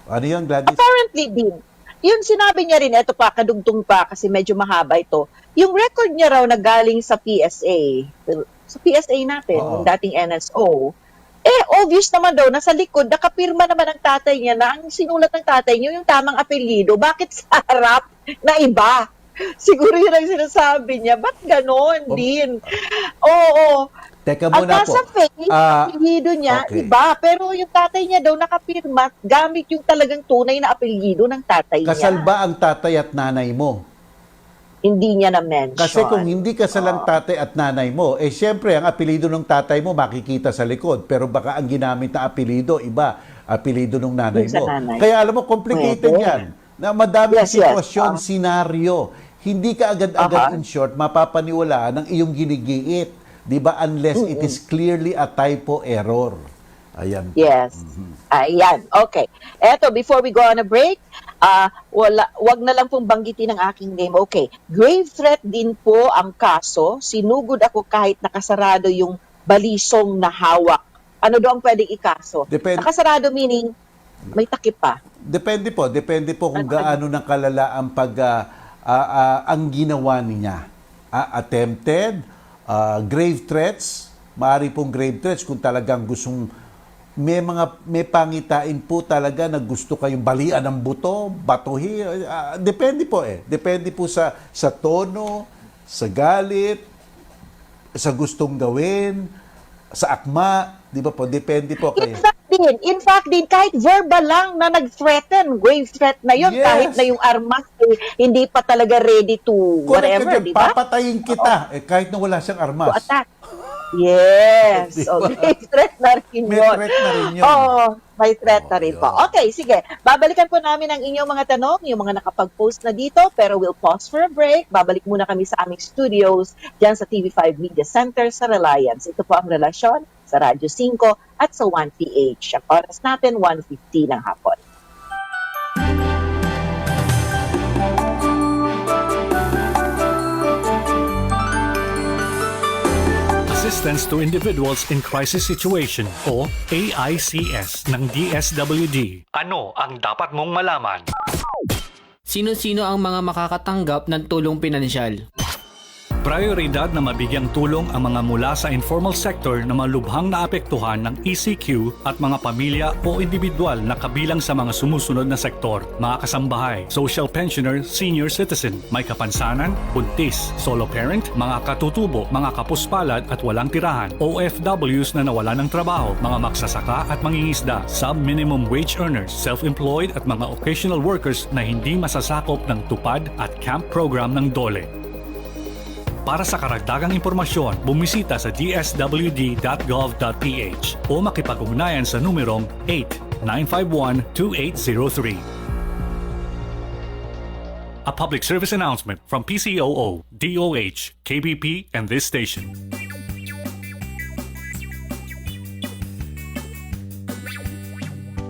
Ano yun, Gladys? Apparently din. Yun sinabi niya rin, eto pa, kadugtong pa, kasi medyo mahaba ito, yung record niya raw na galing sa PSA natin, Oo. yung dating NSO, obvious naman daw, nasa likod, nakapirma naman ang tatay niya na ang sinulat ng tatay niya yung tamang apelyido. Bakit sa harap na iba? Siguro yun ang sinasabi niya. Ba't ganon din? Oo. Teka At muna po. nasa face, apelyido niya, okay. iba. Pero yung tatay niya daw nakapirma gamit yung talagang tunay na apelyido ng tatay Kasal niya. ba ang tatay at nanay mo? Hindi niya na-mention. Kasi kung hindi kasal ang tatay at nanay mo, syempre, ang apelido ng tatay mo makikita sa likod. Pero baka ang ginamit na apelido, iba, apelido ng nanay Yung sa mo. nanay. Kaya alam mo, complicated Pwede. yan. Na madaming Yes, yes. sitwasyon, senaryo. Hindi ka agad-agad, in short, mapapaniwalaan ng iyong ginigiit. Di ba? Unless it is clearly a typo error. Ayan. Yes. Ayan. Okay. Eto, before we go on a break, wag na lang pong banggitin ang aking name. Okay. Grave threat din po ang kaso. Sinugod ako kahit nakasarado yung balisong na hawak. Ano daw ang pwedeng ikaso? Nakasarado meaning may takip pa. Depende po kung gaano ng kalala ang ang ginawa niya. Attempted, grave threats, maaari pong grave threats kung talagang gustong may pangitain po talaga na gusto kayong balian ng buto, batuhi. Depende po Depende po sa tono, sa galit, sa gustong gawin, sa akma, di ba po? Depende po kayo. In fact din, kahit verbal lang na nag-threaten, grave threat na yun, Yes. kahit na yung armas, hindi pa talaga ready to whatever, di ba? Papatayin kita, kahit na wala siyang To armas. attack. Yes. Di So, ba? grave threat na rin May yun. threat na rin yun. Oo, may threat na rin yun. po. Okay, sige. Babalikan po namin ang inyong mga tanong, yung mga nakapag-post na dito, pero we'll pause for a break. Babalik muna kami sa aming studios dyan sa TV5 Media Center sa Reliance. Ito po ang relasyon sa Radyo 5 at sa 1PH. Ang oras natin, 1:50 ng hapon. Assistance to Individuals in Crisis Situation o AICS ng DSWD. Ano ang dapat mong malaman? Sino-sino ang mga makakatanggap ng tulong pinansyal? Prioridad na mabigyang tulong ang mga mula sa informal sector na malubhang naapektuhan ng ECQ at mga pamilya o individual na kabilang sa mga sumusunod na sektor. Mga kasambahay, social pensioner, senior citizen, may kapansanan, buntis, solo parent, mga katutubo, mga kapuspalad at walang tirahan, OFWs na nawala ng trabaho, mga magsasaka at mangingisda, sub-minimum wage earners, self-employed at mga occasional workers na hindi masasakop ng tupad at camp program ng DOLE. Para sa karagdagang impormasyon, bumisita sa dswd.gov.ph o makipag-ugnayan sa numerong 8-951-2803. A public service announcement from PCOO, DOH, KBP, and this station.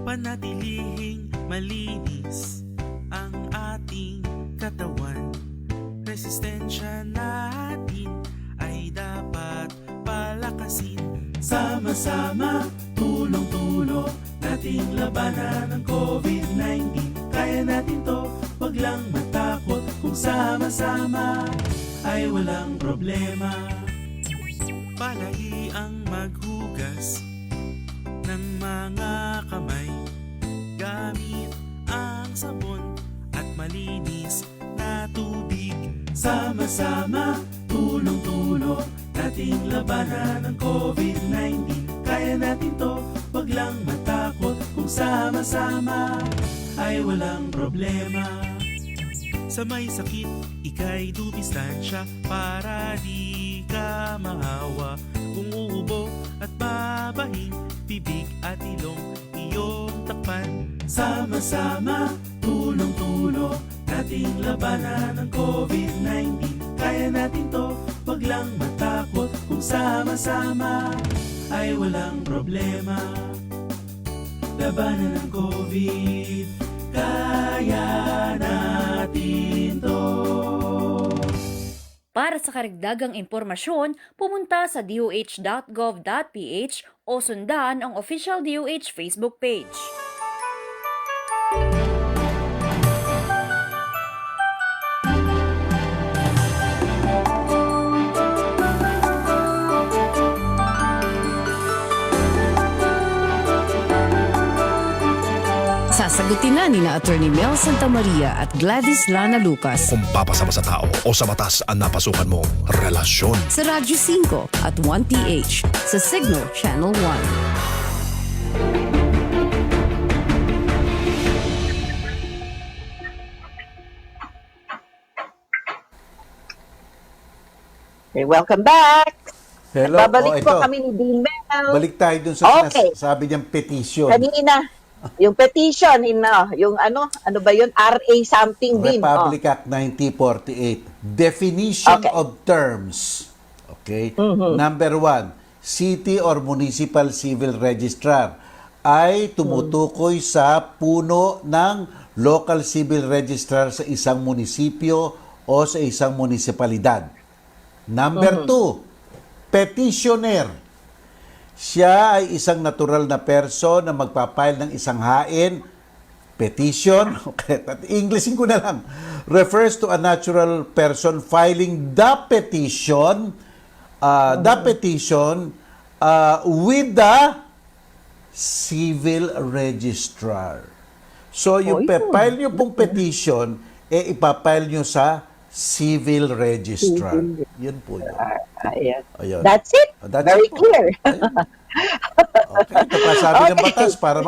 Panatilihing malinis ang ating katawan. Resistensya natin ay dapat palakasin. Sama-sama, tulong-tulong, nating labanan ng COVID-19. Kaya natin to, wag lang matakot. Kung sama-sama, ay walang problema. Palagi ang maghugas ng mga kamay gamit ang sabon at malinis na tubig. Sama-sama, tulong-tulong, nating labanan ng COVID-19. Kaya natin to, wag lang matakot. Kung sama-sama, ay walang problema. Sa may sakit, ika'y dumistansya para di ka mahawa. Kung uubo at babahing, bibig at ilong iyong takpan. Sama-sama, tulong-tulong, nating labanan ng COVID-19. Kaya natin to, wag lang matakot. Kung sama-sama, ay walang problema. Labanan ng COVID, kaya natin to. Para sa karagdagang impormasyon, pumunta sa doh.gov.ph o sundan ang official DOH Facebook page. Sagutin na ni na Attorney Mel Santamaria at Gladys Lana Lucas Kung papasama sa tao o sa batas ang napasukan mong relasyon. sa Radyo 5 at 1PH sa Signal Channel 1. Okay, welcome back. Hello. Babalik po ito. kami ni Dean Mel. Balik tayo dun sa Okay. sabi niyang petition. Kanina, yung petition, yung ano ba yun? RA something din. Republic Act 1948. Definition Okay. of terms. Okay? Number 1, city or municipal civil registrar ay tumutukoy sa puno ng local civil registrar sa isang munisipyo o sa isang munisipalidad. Number 2, petitioner. Siya ay isang natural na person na magpapile ng isang hain. Petition, okay, Englishin ko na lang, refers to a natural person filing the petition with the civil registrar. So, yung file nyo pong petition, ipapile nyo sa civil registrar. Yun po yun. Ayan. Ayun. That's it. That's Very it po. clear. Okay, ito pa sabi ng Okay. batas para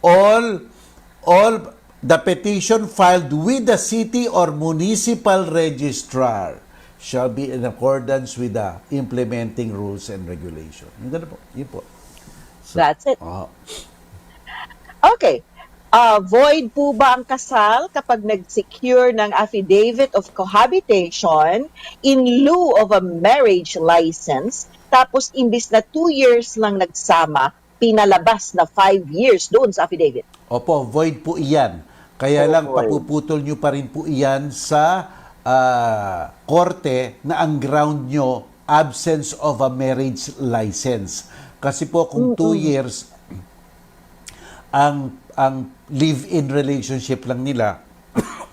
all the petition filed with the city or municipal registrar shall be in accordance with the implementing rules and regulation. Yung ganun po. Yun po. That's it. Ah. Okay. Void po ba ang kasal kapag nag-secure ng affidavit of cohabitation in lieu of a marriage license, tapos imbis na 2 years lang nagsama, pinalabas na 5 years doon sa affidavit? Opo, void po iyan. Kaya lang void. papuputol nyo pa rin po iyan sa korte na ang ground nyo absence of a marriage license. Kasi po kung 2 years ang live-in relationship lang nila,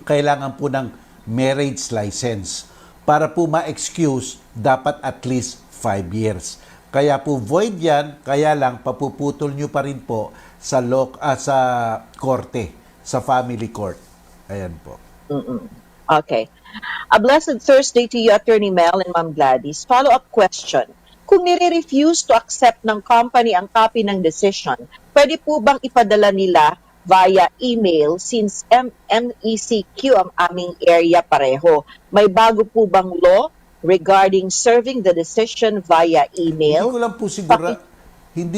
kailangan po ng marriage license. Para po ma-excuse, dapat at least 5 years. Kaya po void yan, kaya lang papuputol nyo pa rin po sa korte, sa family court. Ayan po. Okay. A blessed Thursday to you, Attorney Mel and Ma'am Gladys. Follow-up question. Kung nire-refuse to accept ng company ang copy ng decision, pwede po bang ipadala nila via email since MECQ ang aming area pareho? May bago po bang law regarding serving the decision via email? Hindi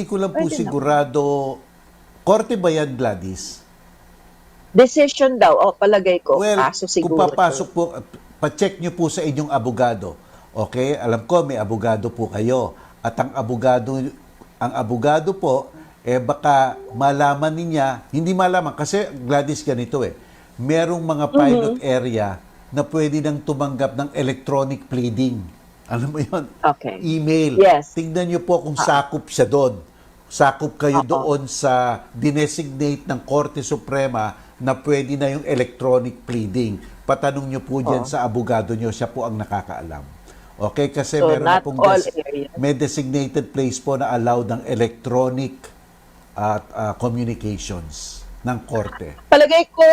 ko lang po Pwede sigurado. Korte ba yan, Gladys? Decision daw. Palagay ko. Well, Kaso siguro. kung papasok po, pa-check nyo po sa inyong abogado. Okay? Alam ko, may abogado po kayo. At ang abogado po, baka malaman niya, hindi malaman, kasi Gladys ganito merong mga pilot area na pwede nang tumanggap ng electronic pleading. Alam mo yun? Okay. Email. Yes. Tingnan nyo po kung sakop siya doon. Sakop kayo doon sa dinesignate ng Korte Suprema na pwede na yung electronic pleading. Patanong nyo po dyan sa abogado nyo, siya po ang nakakaalam. Okay? Kasi So, meron na not pong all areas. may designated place po na allowed ng electronic communications ng korte. Palagay ko,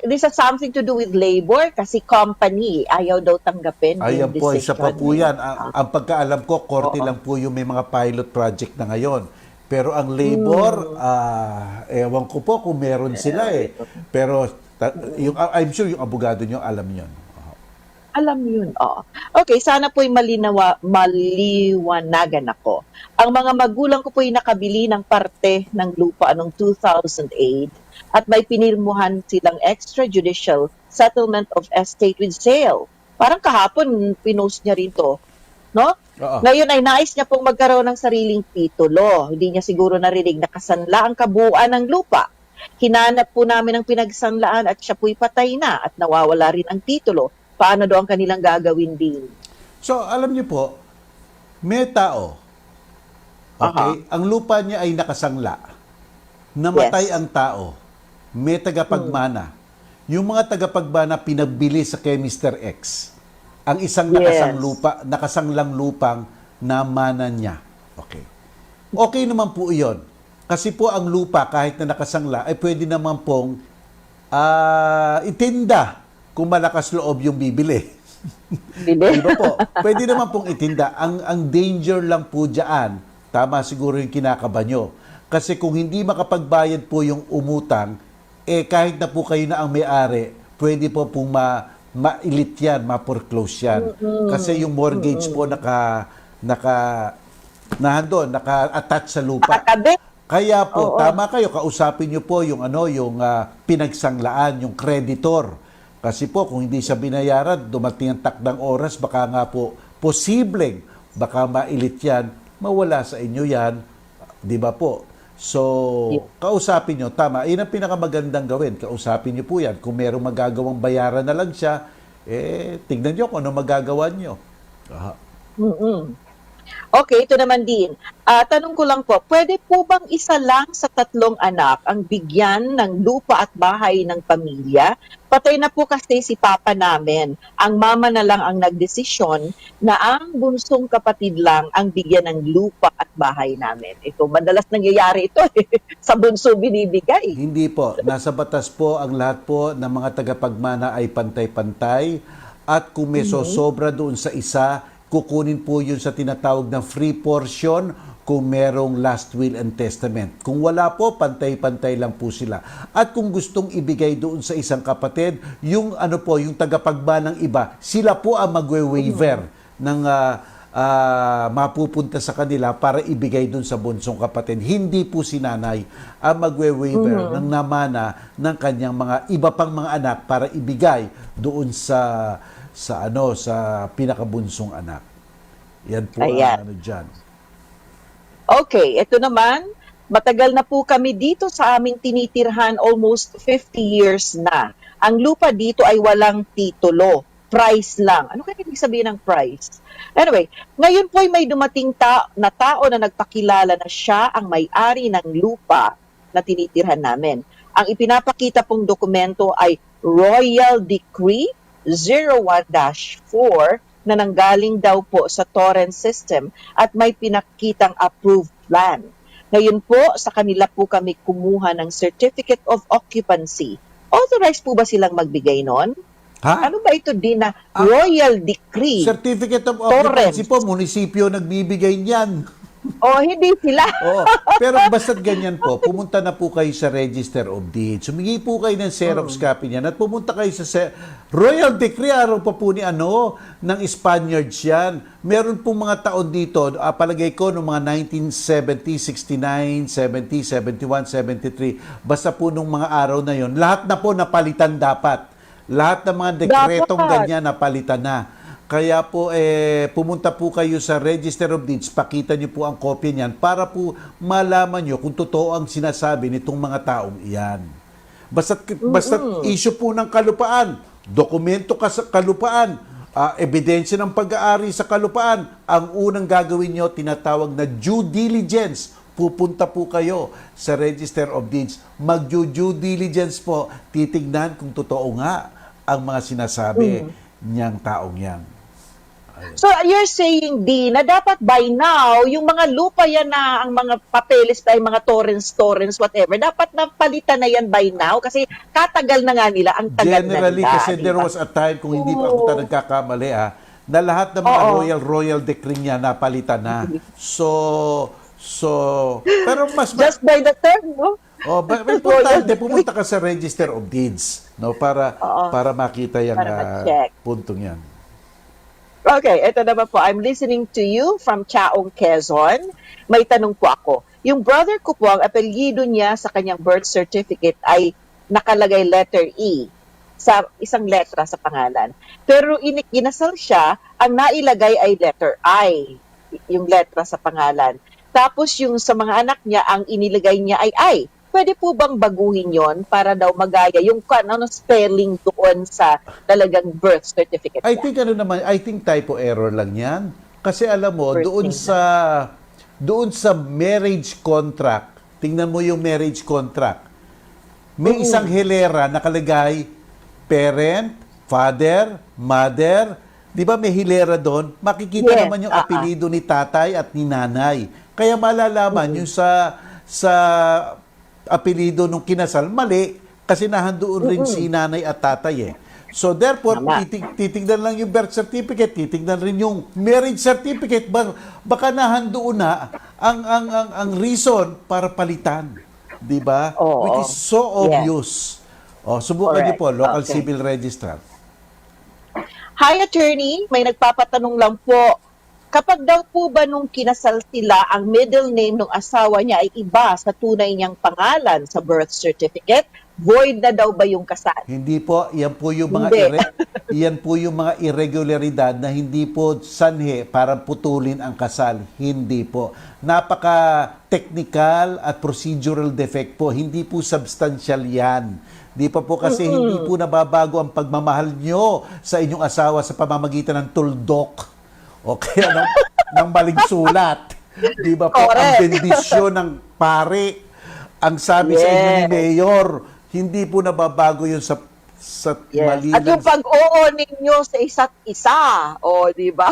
this has something to do with labor kasi company ayaw daw tanggapin Ayan yung po, isa pa decision. po yan. Ang pagkaalam ko, korte lang po yung may mga pilot project na ngayon. Pero ang labor, ewan ko po kung meron sila Pero I'm sure yung abogado nyo alam yun. Alam yun, oo. Okay, sana po'y maliwanagan ako. Ang mga magulang ko po'y nakabili ng parte ng lupa noong 2008 at may pinirmuhan silang extrajudicial settlement of estate with sale. Parang kahapon, pinost niya rin to. No? Ngayon ay nais niya pong magkaroon ng sariling titulo. Hindi niya siguro narinig na kasanla ang kabuuan ng lupa. Hinanap po namin ang pinagsanlaan at siya po'y patay na at nawawala rin ang titulo. Paano daw ang kanilang gagawin din? So, alam niyo po, may tao, okay, ang lupa niya ay nakasangla. Namatay ang tao. May tagapagmana. Yung mga tagapagmana pinagbili sa kay Mr. X. Ang isang nakasanglang lupang namana niya. Okay. Okay naman po iyon. Kasi po ang lupa, kahit na nakasangla, ay pwede naman pong itinda kung malakas loob yung bibili. Di ba po? Pwede naman pong itinda. Ang danger lang po dyan, tama siguro yung kinakaba nyo. Kasi kung hindi makapagbayad po yung umutang, kahit na po kayo na ang may-ari, pwede po pong ma-ilit yan, ma-foreclose yan. Kasi yung mortgage po naka-attach sa lupa. Kaya po, tama kayo, kausapin nyo po yung pinagsanglaan, yung creditor. Kasi po, kung hindi siya binayaran, dumating ang takdang oras, baka nga po, posibleng, baka mailit yan, mawala sa inyo yan, di ba po? So, kausapin nyo, tama, yun ang pinakamagandang gawin, kausapin nyo po yan. Kung merong magagawang bayaran na lang siya, tignan nyo kung ano magagawa nyo. Okay, ito naman din. Tanong ko lang po, pwede po bang isa lang sa 3 anak ang bigyan ng lupa at bahay ng pamilya? Patay na po kasi si papa namin. Ang mama na lang ang nagdesisyon na ang bunsong kapatid lang ang bigyan ng lupa at bahay namin. Ito, madalas nangyayari ito sa bunso binibigay. Hindi po. Nasa batas po ang lahat po ng mga tagapagmana ay pantay-pantay at kung may sosobra doon sa isa, kukunin po yun sa tinatawag ng free portion kung merong last will and testament. Kung wala po, pantay-pantay lang po sila. At kung gustong ibigay doon sa isang kapatid, yung yung tagapagmanang iba, sila po ang magwe-waiver ng mapupunta sa kanila para ibigay doon sa bunsong kapatid. Hindi po si nanay ang magwe-waiver ng namana ng kanyang mga iba pang mga anak para ibigay doon sa pinakabunsong anak. Yan po ang dyan. Okay, ito naman, matagal na po kami dito sa aming tinitirhan, almost 50 years na. Ang lupa dito ay walang titulo, price lang. Ano kaya ibig sabihin ng price? Anyway, ngayon po ay may dumating na tao na nagpakilala na siya ang may-ari ng lupa na tinitirhan namin. Ang ipinapakita pong dokumento ay Royal Decree 01-4 na nanggaling daw po sa Torrent System at may pinakitang approved plan. Ngayon po, sa kanila po kami kumuha ng Certificate of Occupancy. Authorized po ba silang magbigay nun? Ano ba ito din na Royal Decree? Certificate of Occupancy po, munisipyo nagbibigay niyan. Hindi sila. Pero basta't ganyan po, pumunta na po kayo sa Register of Deeds. Sumingi po kayo ng Xerox copy niyan at pumunta kayo sa Royal Decree, araw pa po ng Spaniards yan. Meron pong mga taon dito, palagay ko, noong mga 1970, 69, 70, 71, 73, basta po nung mga araw na yon, lahat na po napalitan dapat. Lahat ng mga dekretong ganyan napalitan na. Kaya po, pumunta po kayo sa Register of Deeds, pakita niyo po ang kopya niyan para po malaman niyo kung totoo ang sinasabi nitong mga taong iyan. Basta't issue po ng kalupaan, dokumento ka sa kalupaan, ebidensya ng pag-aari sa kalupaan, ang unang gagawin niyo, tinatawag na due diligence. Pupunta po kayo sa Register of Deeds, mag-due diligence po, titignan kung totoo nga ang mga sinasabi niyang taong yan. So you're saying, Di, na dapat by now, yung mga lupa yan na, ang mga papeles na, yung mga torrents, whatever, dapat napalitan na yan by now kasi katagal na nga nila, ang tagal Generally, na nila. kasi there was a time, kung hindi pa ako nagkakamali, na lahat ng mga royal decree niya napalitan na. So, pero mas... Just by the term, no? Importante, pumunta ka sa Register of Deeds, no, para makita yung puntong yan. Okay, ito naman po. I'm listening to you from Chaong, Quezon. May tanong po ako. Yung brother ko po, ang apelyido niya sa kanyang birth certificate ay nakalagay letter E sa isang letra sa pangalan. Pero inasal siya, ang nailagay ay letter I, yung letra sa pangalan. Tapos yung sa mga anak niya, ang inilagay niya ay I. Pwede po bang baguhin yon para daw magaya yung spelling doon sa talagang birth certificate niya? I think typo error lang yan. Kasi alam mo, doon sa marriage contract, tingnan mo yung marriage contract, may isang hilera nakalagay parent, father, mother. Di ba may hilera doon? Makikita naman yung apelido ni tatay at ni nanay. Kaya malalaman yung sa apelido nung kinasal, mali. Kasi nahandoon rin si nanay at tatay eh. So therefore, Tama. titignan lang yung birth certificate, titignan rin yung marriage certificate, baka nahandoon na ang reason para palitan. 'Di ba? Oo. Which is so obvious. Subukan niyo Correct. po, local Okay. civil registrar. Hi, attorney. May nagpapatanong lang po. Kapag daw po ba nung kinasal sila, ang middle name ng asawa niya ay iba sa tunay niyang pangalan sa birth certificate, void na daw ba yung kasal? Hindi po, yan po yung mga Hindi. yan po yung mga irregularidad na hindi po sanhi para putulin ang kasal. Hindi po. Napaka-technical at procedural defect po. Hindi po substantial yan. Di pa po kasi hindi po nababago ang pagmamahal nyo sa inyong asawa sa pamamagitan ng tuldok o kaya ng maling sulat. Di ba po? Ang Correct. bendisyon ng pare, ang sabi sa inyo ni Mayor, hindi po nababago yun sa mali At yung lang. pag-oo ninyo sa isa't isa. O, di ba?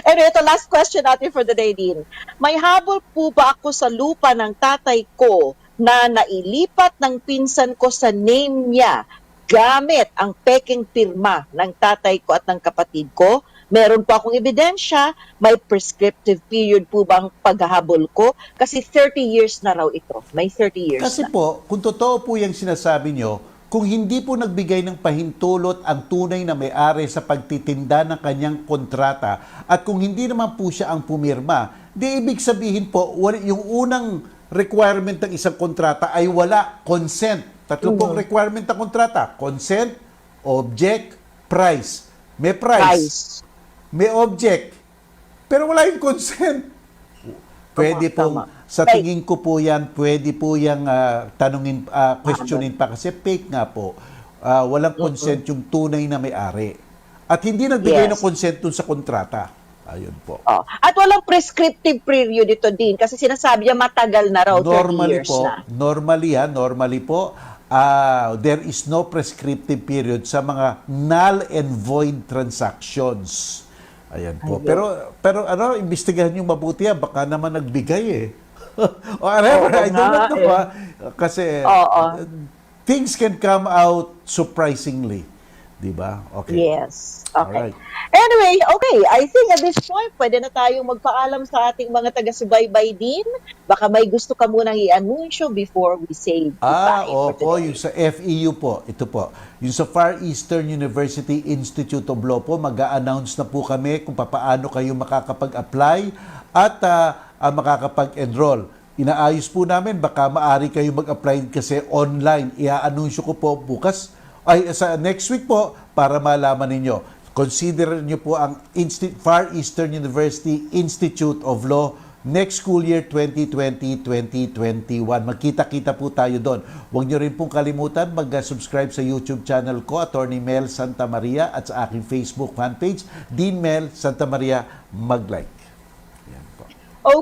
Anyway, ito last question natin for the day din. May habol po ba ako sa lupa ng tatay ko na nailipat ng pinsan ko sa name niya gamit ang peking pirma ng tatay ko at ng kapatid ko? Meron po akong ebidensya, may prescriptive period po bang paghahabol ko? Kasi 30 years na raw ito. May 30 years Kasi na. po, kung totoo po yung sinasabi nyo, kung hindi po nagbigay ng pahintulot ang tunay na may-ari sa pagtitinda ng kanyang kontrata at kung hindi naman po siya ang pumirma, di ibig sabihin po, yung unang requirement ng isang kontrata ay wala, consent. Tatlo pong requirement ng kontrata, consent, object, price. May price. May object, pero wala yung consent. Pwede po, sa tingin ko po yan, pwede po yung tanungin, questionin pa kasi fake nga po. Walang consent yung tunay na may-ari. At hindi nagbigay ng consent dun sa kontrata. Ayun po. At walang prescriptive period ito din kasi sinasabi niya matagal na raw, 30 years na. Normally po, there is no prescriptive period sa mga null and void transactions. Ayan po. Pero imbestigahan niyo mabuti yan. Baka naman nagbigay eh. Whatever, I don't know. Kasi things can come out surprisingly. Diba? Okay. Yes. Okay. Alright. Anyway, okay. I think at this point, pwede na tayong magpaalam sa ating mga taga-subaybay din. Baka may gusto ka munang i-anunsyo before we say goodbye for Opo. today. Yung sa FEU po. Ito po. Yung sa Far Eastern University Institute of Law po, mag-a-announce na po kami kung paano kayo makakapag-apply at makakapag-enroll. Inaayos po namin, baka maari kayo mag-apply kasi online. Ia-anunsyo ko po bukas, sa next week po, para malaman ninyo. Consider nyo po ang Far Eastern University Institute of Law next school year 2020-2021. Magkita-kita po tayo doon. Huwag nyo rin pong kalimutan mag-subscribe sa YouTube channel ko, Attorney Mel Santa Maria, at sa aking Facebook fanpage, Dean Mel Santa Maria. Mag-like. Yan po.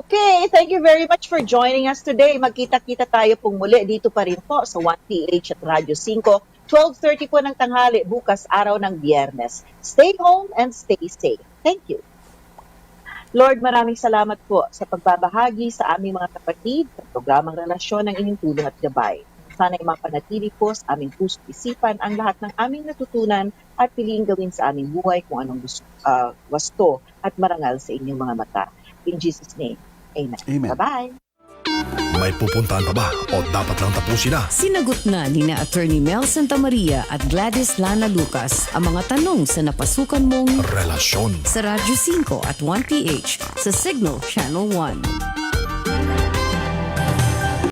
Okay, thank you very much for joining us today. Magkita-kita tayo pong muli dito pa rin po sa 1PH at Radyo 5. 12:30 po ng tanghali bukas araw ng Biyernes. Stay home and stay safe. Thank you. Lord, maraming salamat po sa pagbabahagi sa aming mga kapatid sa programang Relasyon ng inyong tulong at gabay. Sana'y mapanatili po sa aming puso't isipan ang lahat ng aming natutunan at piliin gawin sa aming buhay kung anong wasto at marangal sa inyong mga mata. In Jesus' name, amen. Amen. Bye-bye. May pupuntahan pa ba o dapat lang tapusin na? Sinagot na ni na Attorney Mel Santa Maria at Gladys Lana Lucas ang mga tanong sa napasukan mong Relasyon. sa Radyo 5 at 1PH sa Signal Channel 1.